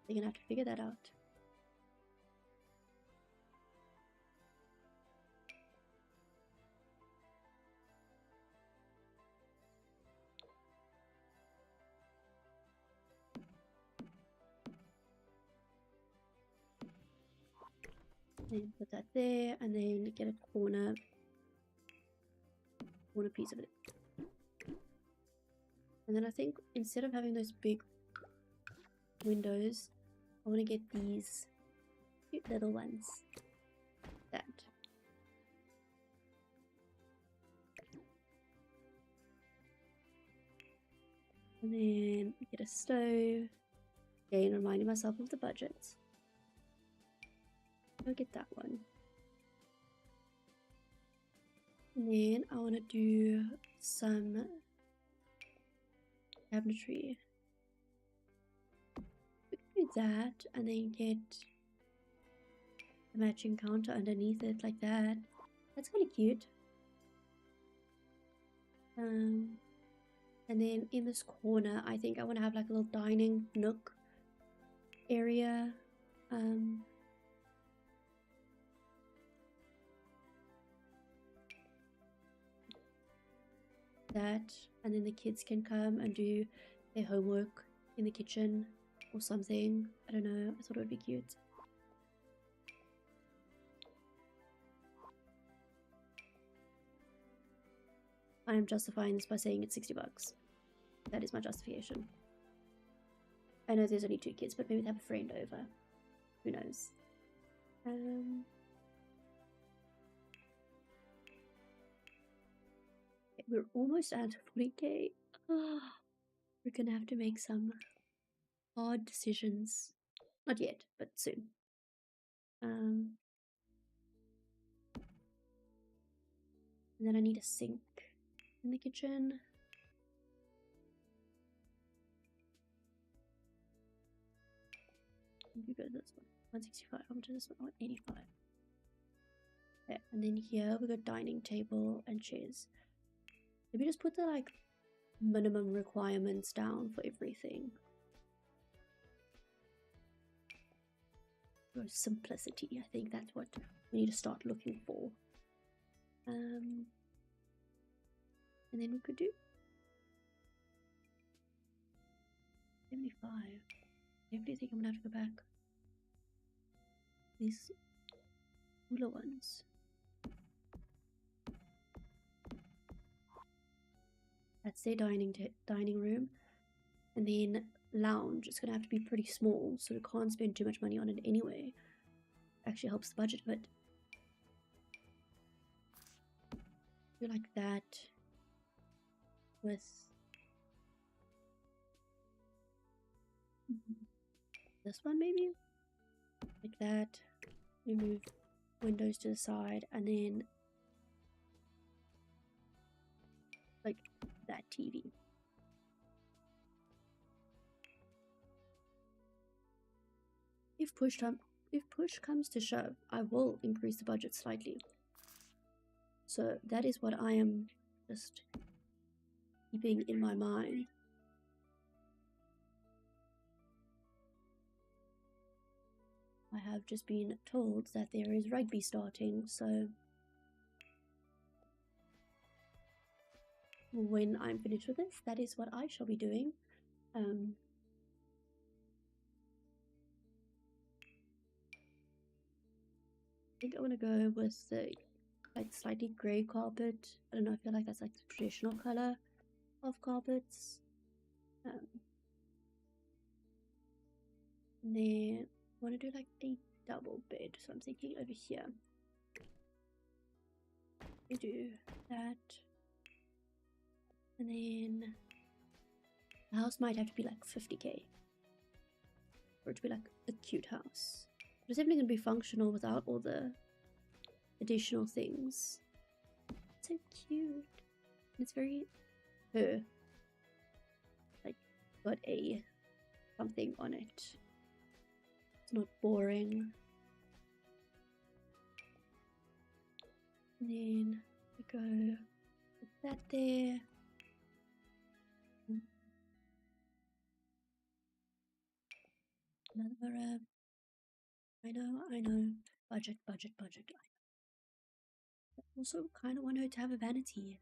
they're gonna have to figure that out. Then put that there, and then get a corner piece of it. And then I think instead of having those big windows, I want to get these cute little ones. That. And then get a stove. Again, reminding myself of the budget. I'll get that one. And then I want to do some cabinetry. We can do that and then get a matching counter underneath it like that. That's kind of cute. And then in this corner, I think I want to have like a little dining nook area. That, and then the kids can come and do their homework in the kitchen or something. I don't know. I thought it would be cute. I am justifying this by saying it's 60 bucks. That is my justification. I know there's only 2 kids, but maybe they have a friend over. Who knows? We're almost at 40k. Oh, we're gonna have to make some hard decisions. Not yet, but soon. And then I need a sink in the kitchen. You go this one. 165. How much is this one? 185. Okay, and then here we got dining table and chairs. Maybe just put the like minimum requirements down for everything. Or simplicity, I think that's what we need to start looking for. And then we could do 75. I definitely think I'm gonna have to go back. These cooler ones. That's their dining room. And then lounge. It's gonna have to be pretty small, so we can't spend too much money on it anyway. Actually helps the budget a bit. Do like that with this one maybe? Like that. We move windows to the side and then like that TV. If push comes to shove, I will increase the budget slightly. So that is what I am just keeping in my mind. I have just been told that there is rugby starting, so when I'm finished with this, that is what I shall be doing. I think I want to go with the like slightly grey carpet. I don't know, I feel like that's like the traditional color of carpets. And then I want to do like a double bed, so I'm thinking over here we do that, and then the house might have to be like 50k for it to be like a cute house. But it's definitely going to be functional without all the additional things. It's so cute. It's very her, like got a something on it. It's not boring. And then we go with that there. Another I know. Budget. I also kind of want her to have a vanity.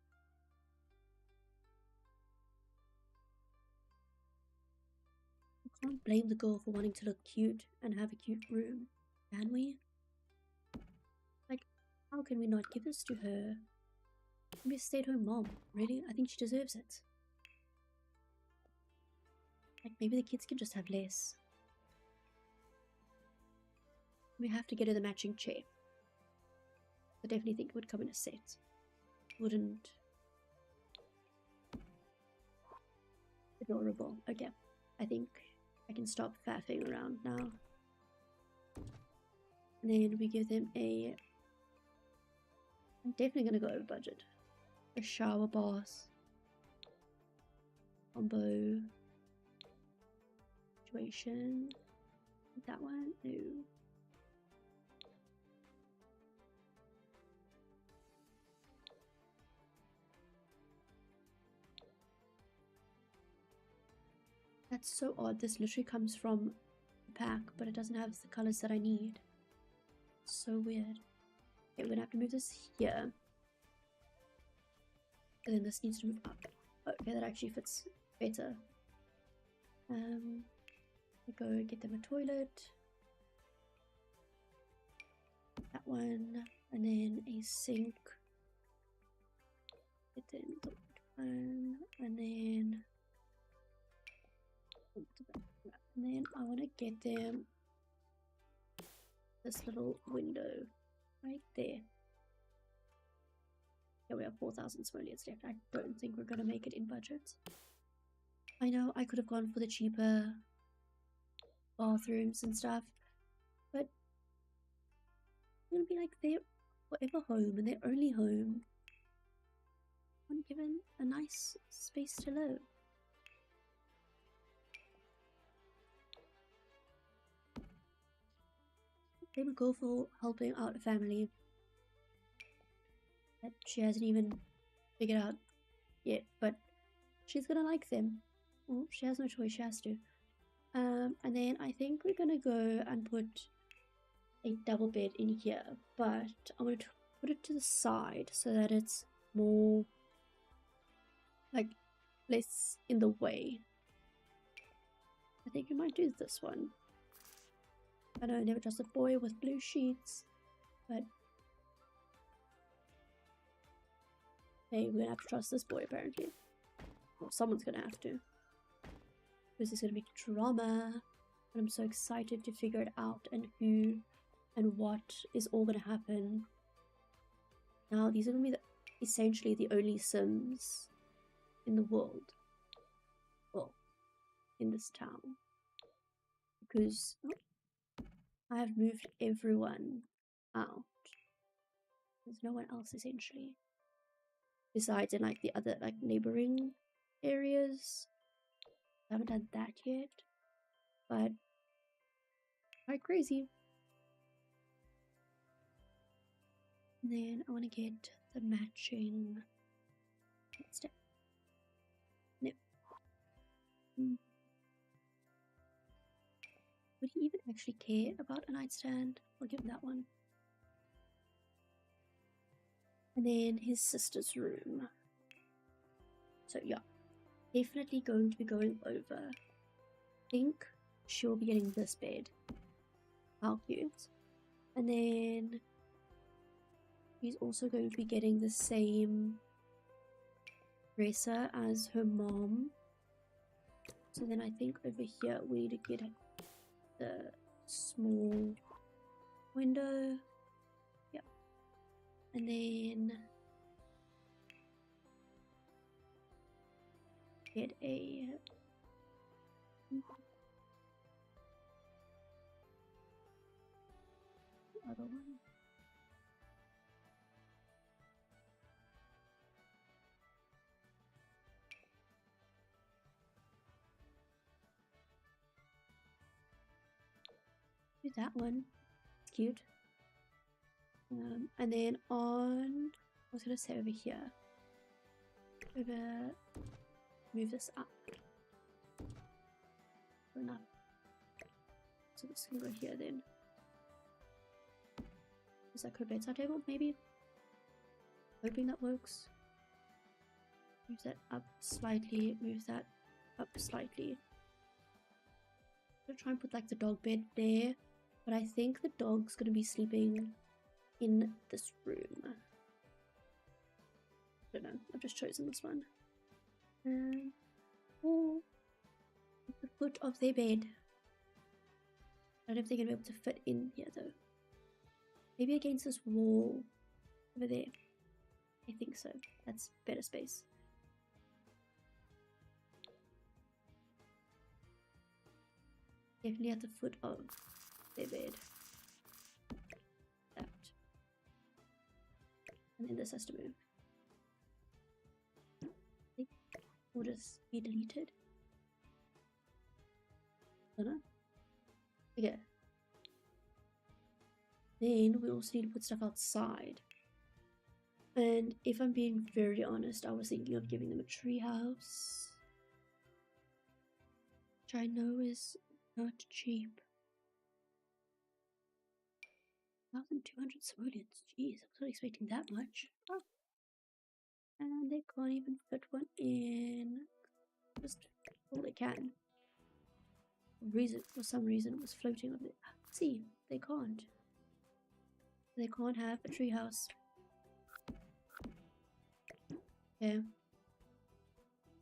We can't blame the girl for wanting to look cute and have a cute room, can we? Like, how can we not give this to her? Be a stay-at-home mom, really? I think she deserves it. Like, maybe the kids can just have less. We have to get her the matching chair. I definitely think it would come in a set. Wouldn't. Adorable. Okay. I think I can stop faffing around now. And then we give them a... I'm definitely going to go over budget. A shower bath. Combo. Situation. That one? No. That's so odd. This literally comes from the pack, but it doesn't have the colors that I need. It's so weird. Okay, we're gonna have to move this here. And then this needs to move up. Okay, that actually fits better. We'll go get them a toilet. That one. And then a sink. Get them the one. And then... And then I want to get them this little window right there. Yeah, we have 4,000 simoleons left. I don't think we're going to make it in budget. I know I could have gone for the cheaper bathrooms and stuff, but it's going to be like their forever home and their only home. I want to give them a nice space to live. They would go for helping out a family that she hasn't even figured out yet, but she's gonna like them. Well, she has no choice, she has to. And then I think we're gonna go and put a double bed in here, but I want to put it to the side so that it's more like less in the way. I think we might do this one. I know I never trust a boy with blue sheets, but hey, we're gonna have to trust this boy apparently. Well, someone's gonna have to. This is gonna be drama, and I'm so excited to figure it out and who and what is all gonna happen. Now, these are gonna be essentially the only Sims in the world. Well, in this town. Because I have moved everyone out. There's no one else essentially. Besides in like the other like neighboring areas. I haven't done that yet. But quite crazy. And then I want to get the matching step. No. Would he even actually care about a nightstand? I'll give him that one. And then his sister's room. So yeah, definitely going to be going over. I think she'll be getting this bed. How cute. And then she's also going to be getting the same dresser as her mom. So then I think over here we need to get the small window. Yep. And then get a other one. Do that one. It's cute. And then on, I was gonna say over here. Move this up. Enough. So this can go here then. Is that a bedside table? Maybe. Hoping that works. Move that up slightly. Move that up slightly. I'm gonna try and put like the dog bed there, but I think the dog's gonna be sleeping in this room. I don't know. I've just chosen this one. Or at the foot of their bed. I don't know if they're gonna be able to fit in here though. Maybe against this wall over there. I think so. That's better space. Definitely at the foot of their bed. That. And then this has to move. Or just be deleted. I don't know. Okay. Then we also need to put stuff outside. And if I'm being very honest, I was thinking of giving them a treehouse, which I know is not cheap. 1,200 simoleons. Jeez, I was not expecting that much. Oh. And they can't even fit one in. Just all they can. For some reason, it was floating over there. See, they can't. They can't have a treehouse. Okay.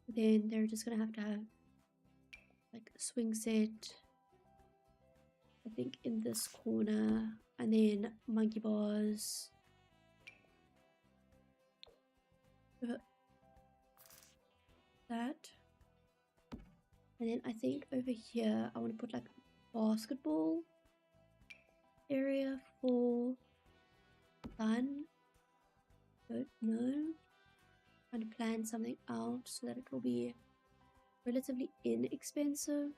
Then they're just gonna have to have like a swing set, I think, in this corner, and then monkey bars. That. And then I think over here I want to put like a basketball area for fun. Don't know. Trying to plan something out so that it will be relatively inexpensive.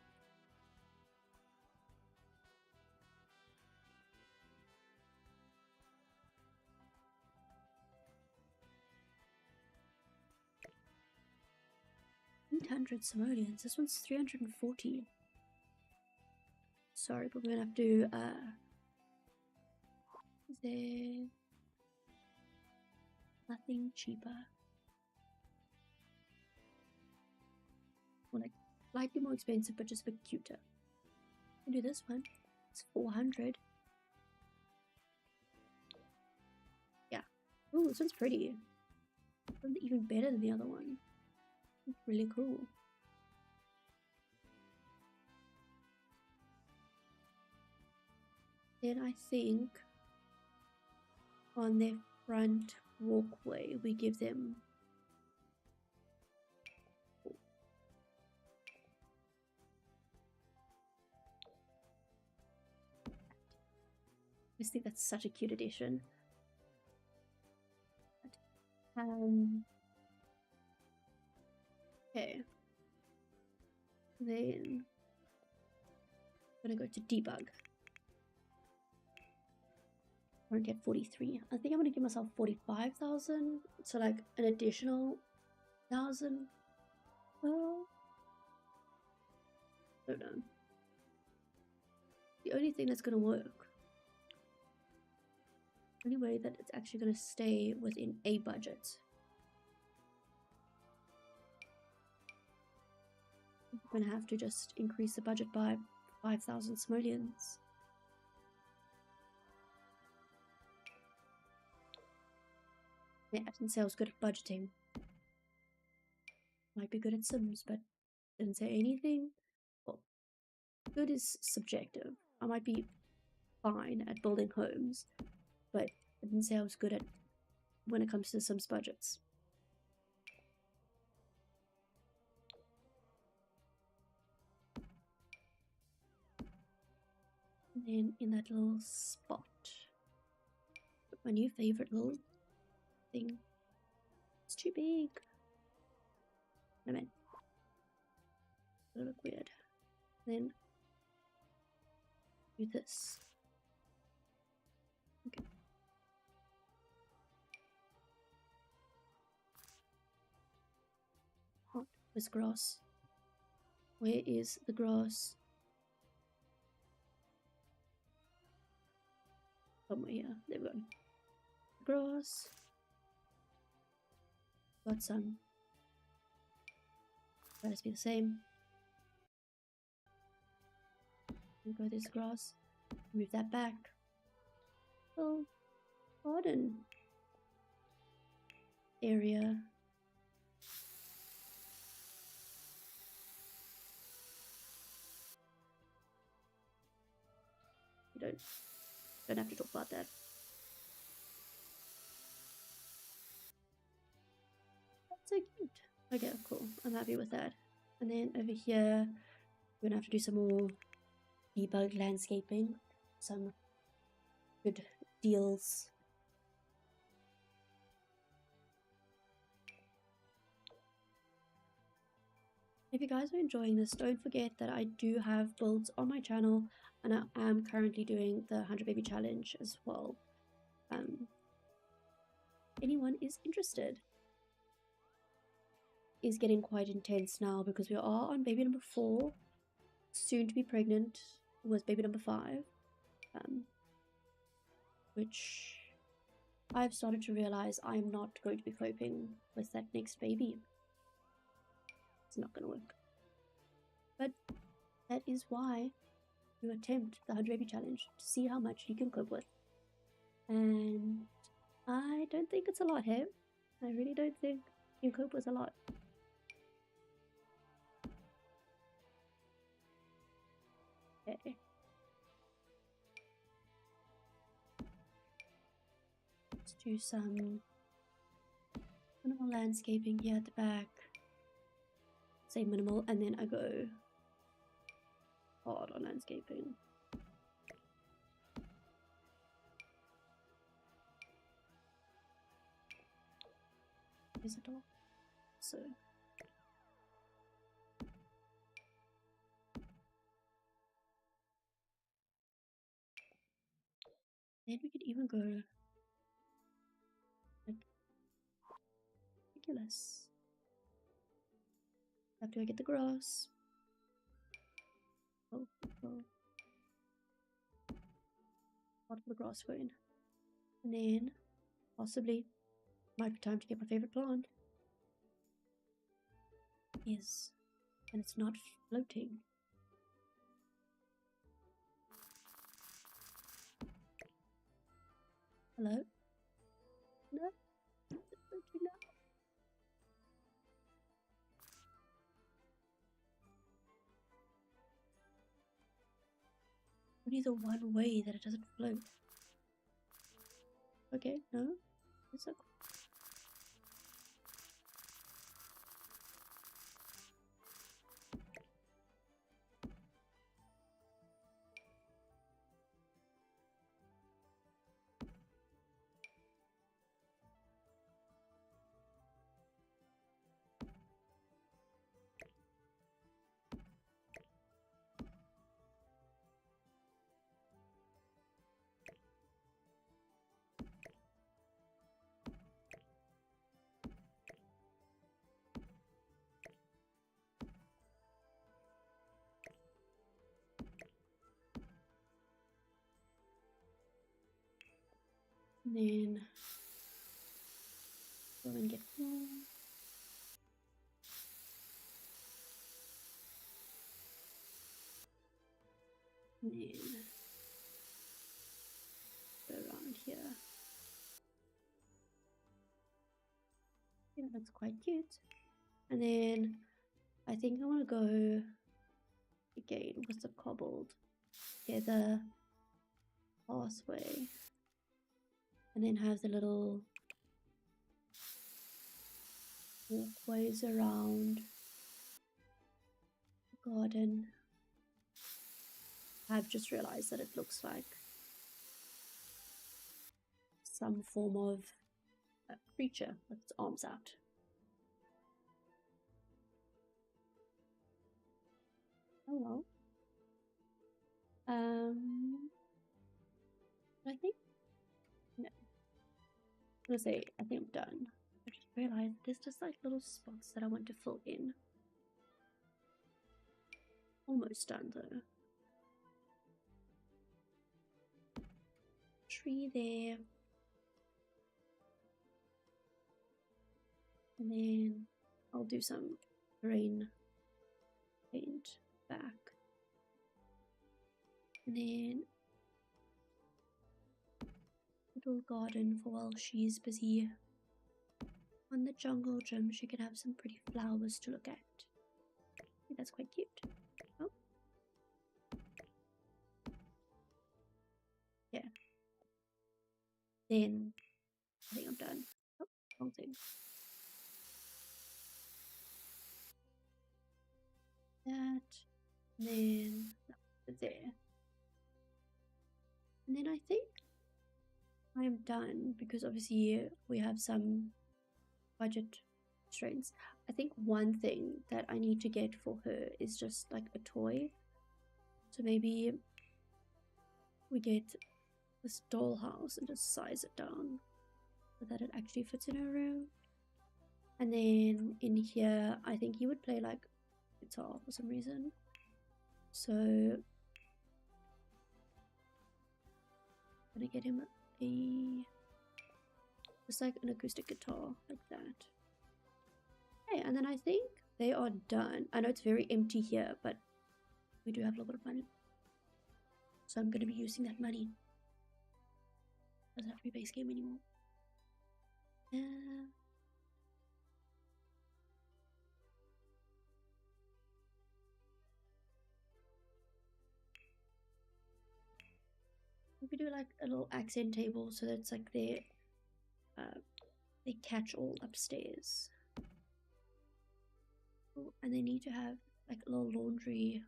$800 simoleons. This one's 340. Sorry, but we're gonna have to is there nothing cheaper? Or like slightly more expensive but just a bit cuter. I can do this one. It's 400. Yeah. Oh, this one's pretty. This one's even better than the other one. It's really cool. Then I think on their front walkway we give them I just think that's such a cute addition. Okay. Then I'm gonna go to debug. We're gonna get 43. I think I'm gonna give myself 45,000. So like an additional 1,000. Well, I don't know. The only thing that's gonna work. The only way that it's actually gonna stay within a budget. I'm gonna have to just increase the budget by 5,000 simoleons. Yeah, I didn't say I was good at budgeting. Might be good at Sims, but didn't say anything. Well, good is subjective. I might be fine at building homes, but I didn't say I was good at when it comes to Sims budgets. And then in that little spot, put my new favorite little thing. It's too big. No man. It'll look weird. Then do this. Okay. Hot. Where's grass? Where is the grass? Somewhere here. There we go. Grass. Got some. That has to be the same. And go this grass. Move that back. Oh, garden area. You don't have to talk about that. That's so cute. Okay, cool. I'm happy with that. And then over here, we're gonna have to do some more debug landscaping. Some good deals. If you guys are enjoying this, don't forget that I do have builds on my channel, and I am currently doing the 100 baby challenge as well. Anyone is interested. Is getting quite intense now because we are on baby number 4, soon to be pregnant with baby number 5, which I've started to realize I'm not going to be coping with that next baby. It's not going to work. But that is why you attempt the 100 baby challenge, to see how much you can cope with. And I don't think it's a lot, hey? I really don't think you cope with a lot. Okay. Let's do some minimal landscaping here at the back. Say minimal, and then I go hard on landscaping. Is it all? So then we could even go like ridiculous. After I get the grass. Oh. What for the grass phone? And then possibly might be time to get my favorite plant. Yes. And it's not floating. Hello? No? It's floating now. Only the one way that it doesn't float. Okay, no? It's okay. And then go and get more. And then go around here. Yeah, that's quite cute. And then I think I want to go again with the cobbled together pathway, and then have the little walkways around the garden. I've just realized that it looks like some form of a creature with its arms out. Oh well. I think no. I'm gonna say I think I'm done. I just realized there's just like little spots that I want to fill in. Almost done though. Tree there. And then I'll do some green paint back. And then little garden for while she's busy on the jungle gym. She can have some pretty flowers to look at. I think that's quite cute. Oh. Yeah. Then I think I'm done. Oh, wrong thing. That. And then there. And then I think I'm done because obviously we have some budget constraints. I think one thing that I need to get for her is just like a toy. So maybe we get this dollhouse and just size it down so that it actually fits in her room. And then in here, I think he would play like guitar for some reason. So I'm gonna get him a just like an acoustic guitar like that. Okay, and then I think they are done. I know it's very empty here, but we do have a little bit of money. So I'm gonna be using that money. Doesn't have to be base game anymore. We could do like a little accent table so that it's like they catch all upstairs. Oh, and they need to have like a little laundry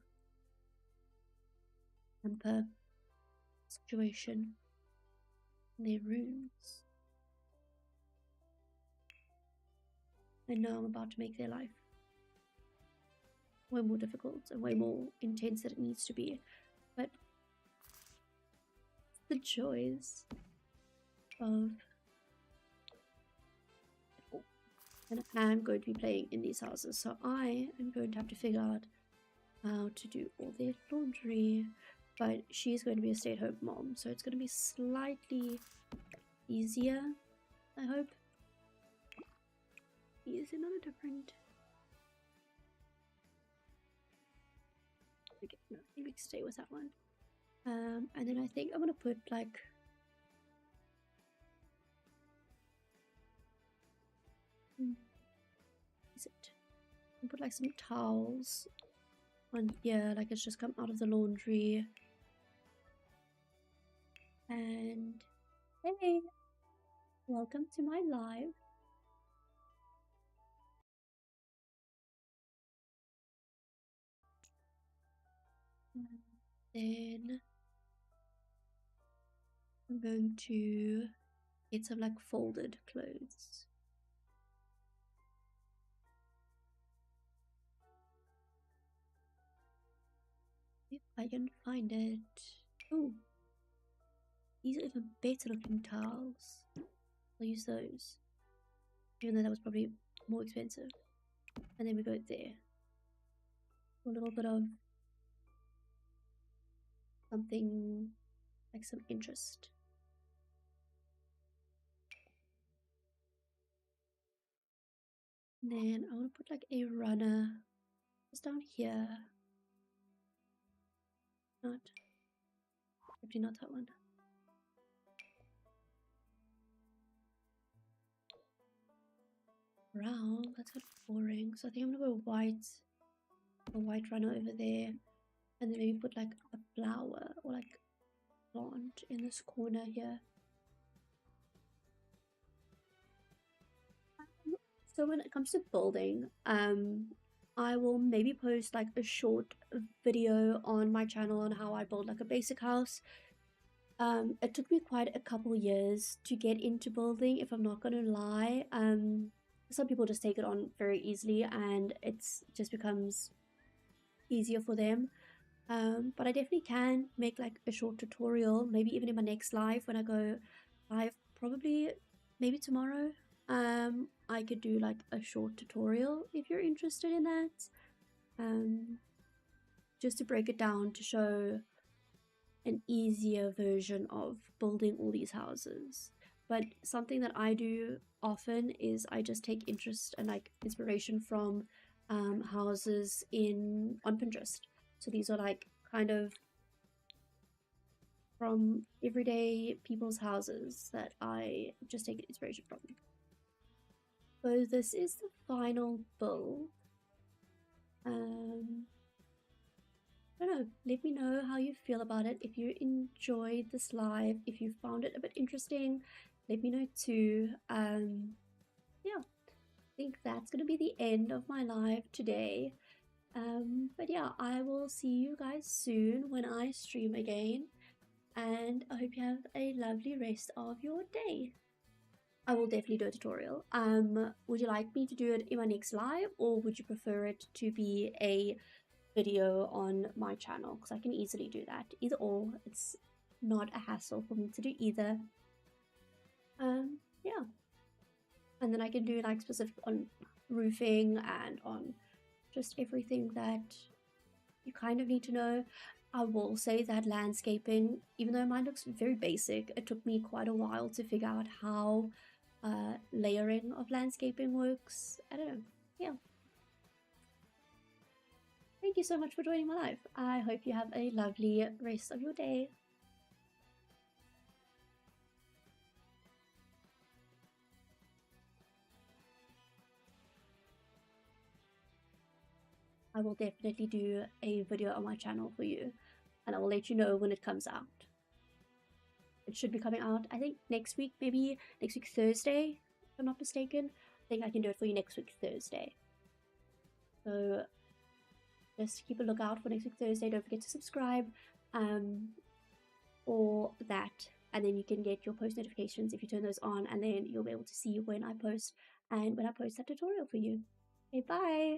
hamper situation in their rooms. I know I'm about to make their life way more difficult and way more intense than it needs to be, but the joys of and I'm going to be playing in these houses, so I am going to have to figure out how to do all their laundry. But she's going to be a stay-at-home mom, so it's going to be slightly easier, I hope. Is another different. Okay, no, I think we can stay with that one. And then I think I'm gonna put like is it? I'll put like some towels on here, like it's just come out of the laundry. And hey, welcome to my live. And then I'm going to get some like folded clothes. If I can find it. Oh, these are even better looking towels. I'll use those. Even though that was probably more expensive. And then we go there. A little bit of something like some interest. And then I want to put like a runner just down here. Not, probably not that one. Brown, that's kind of boring. So I think I'm gonna go white a white runner over there, and then maybe put like a flower or like plant in this corner here. So when it comes to building, I will maybe post like a short video on my channel on how I build like a basic house. It took me quite a couple years to get into building, if I'm not gonna lie. Some people just take it on very easily and it's just becomes easier for them. But I definitely can make like a short tutorial, maybe even in my next live when I go live, probably maybe tomorrow. I could do like a short tutorial if you're interested in that. Just to break it down to show an easier version of building all these houses. But something that I do often is I just take interest and like inspiration from houses on Pinterest. So these are like kind of from everyday people's houses that I just take inspiration from. So this is the final build. I don't know, let me know how you feel about it. If you enjoyed this live, if you found it a bit interesting, let me know too. Yeah, I think that's gonna be the end of my live today. But yeah, I will see you guys soon when I stream again, and I hope you have a lovely rest of your day. I will definitely do a tutorial. Would you like me to do it in my next live, or would you prefer it to be a video on my channel? Because I can easily do that. Either or, it's not a hassle for me to do either. Yeah. And then I can do like specific on roofing and on just everything that you kind of need to know. I will say that landscaping, even though mine looks very basic, it took me quite a while to figure out how layering of landscaping works. I don't know. Yeah. Thank you so much for joining my live. I hope you have a lovely rest of your day. I will definitely do a video on my channel for you, and I will let you know when it comes out. It should be coming out, I think, next week, maybe next week Thursday, if I'm not mistaken. I think I can do it for you next week Thursday. So just keep a lookout for next week Thursday. Don't forget to subscribe or that, and then you can get your post notifications if you turn those on, and then you'll be able to see when I post and when I post that tutorial for you. Okay, bye!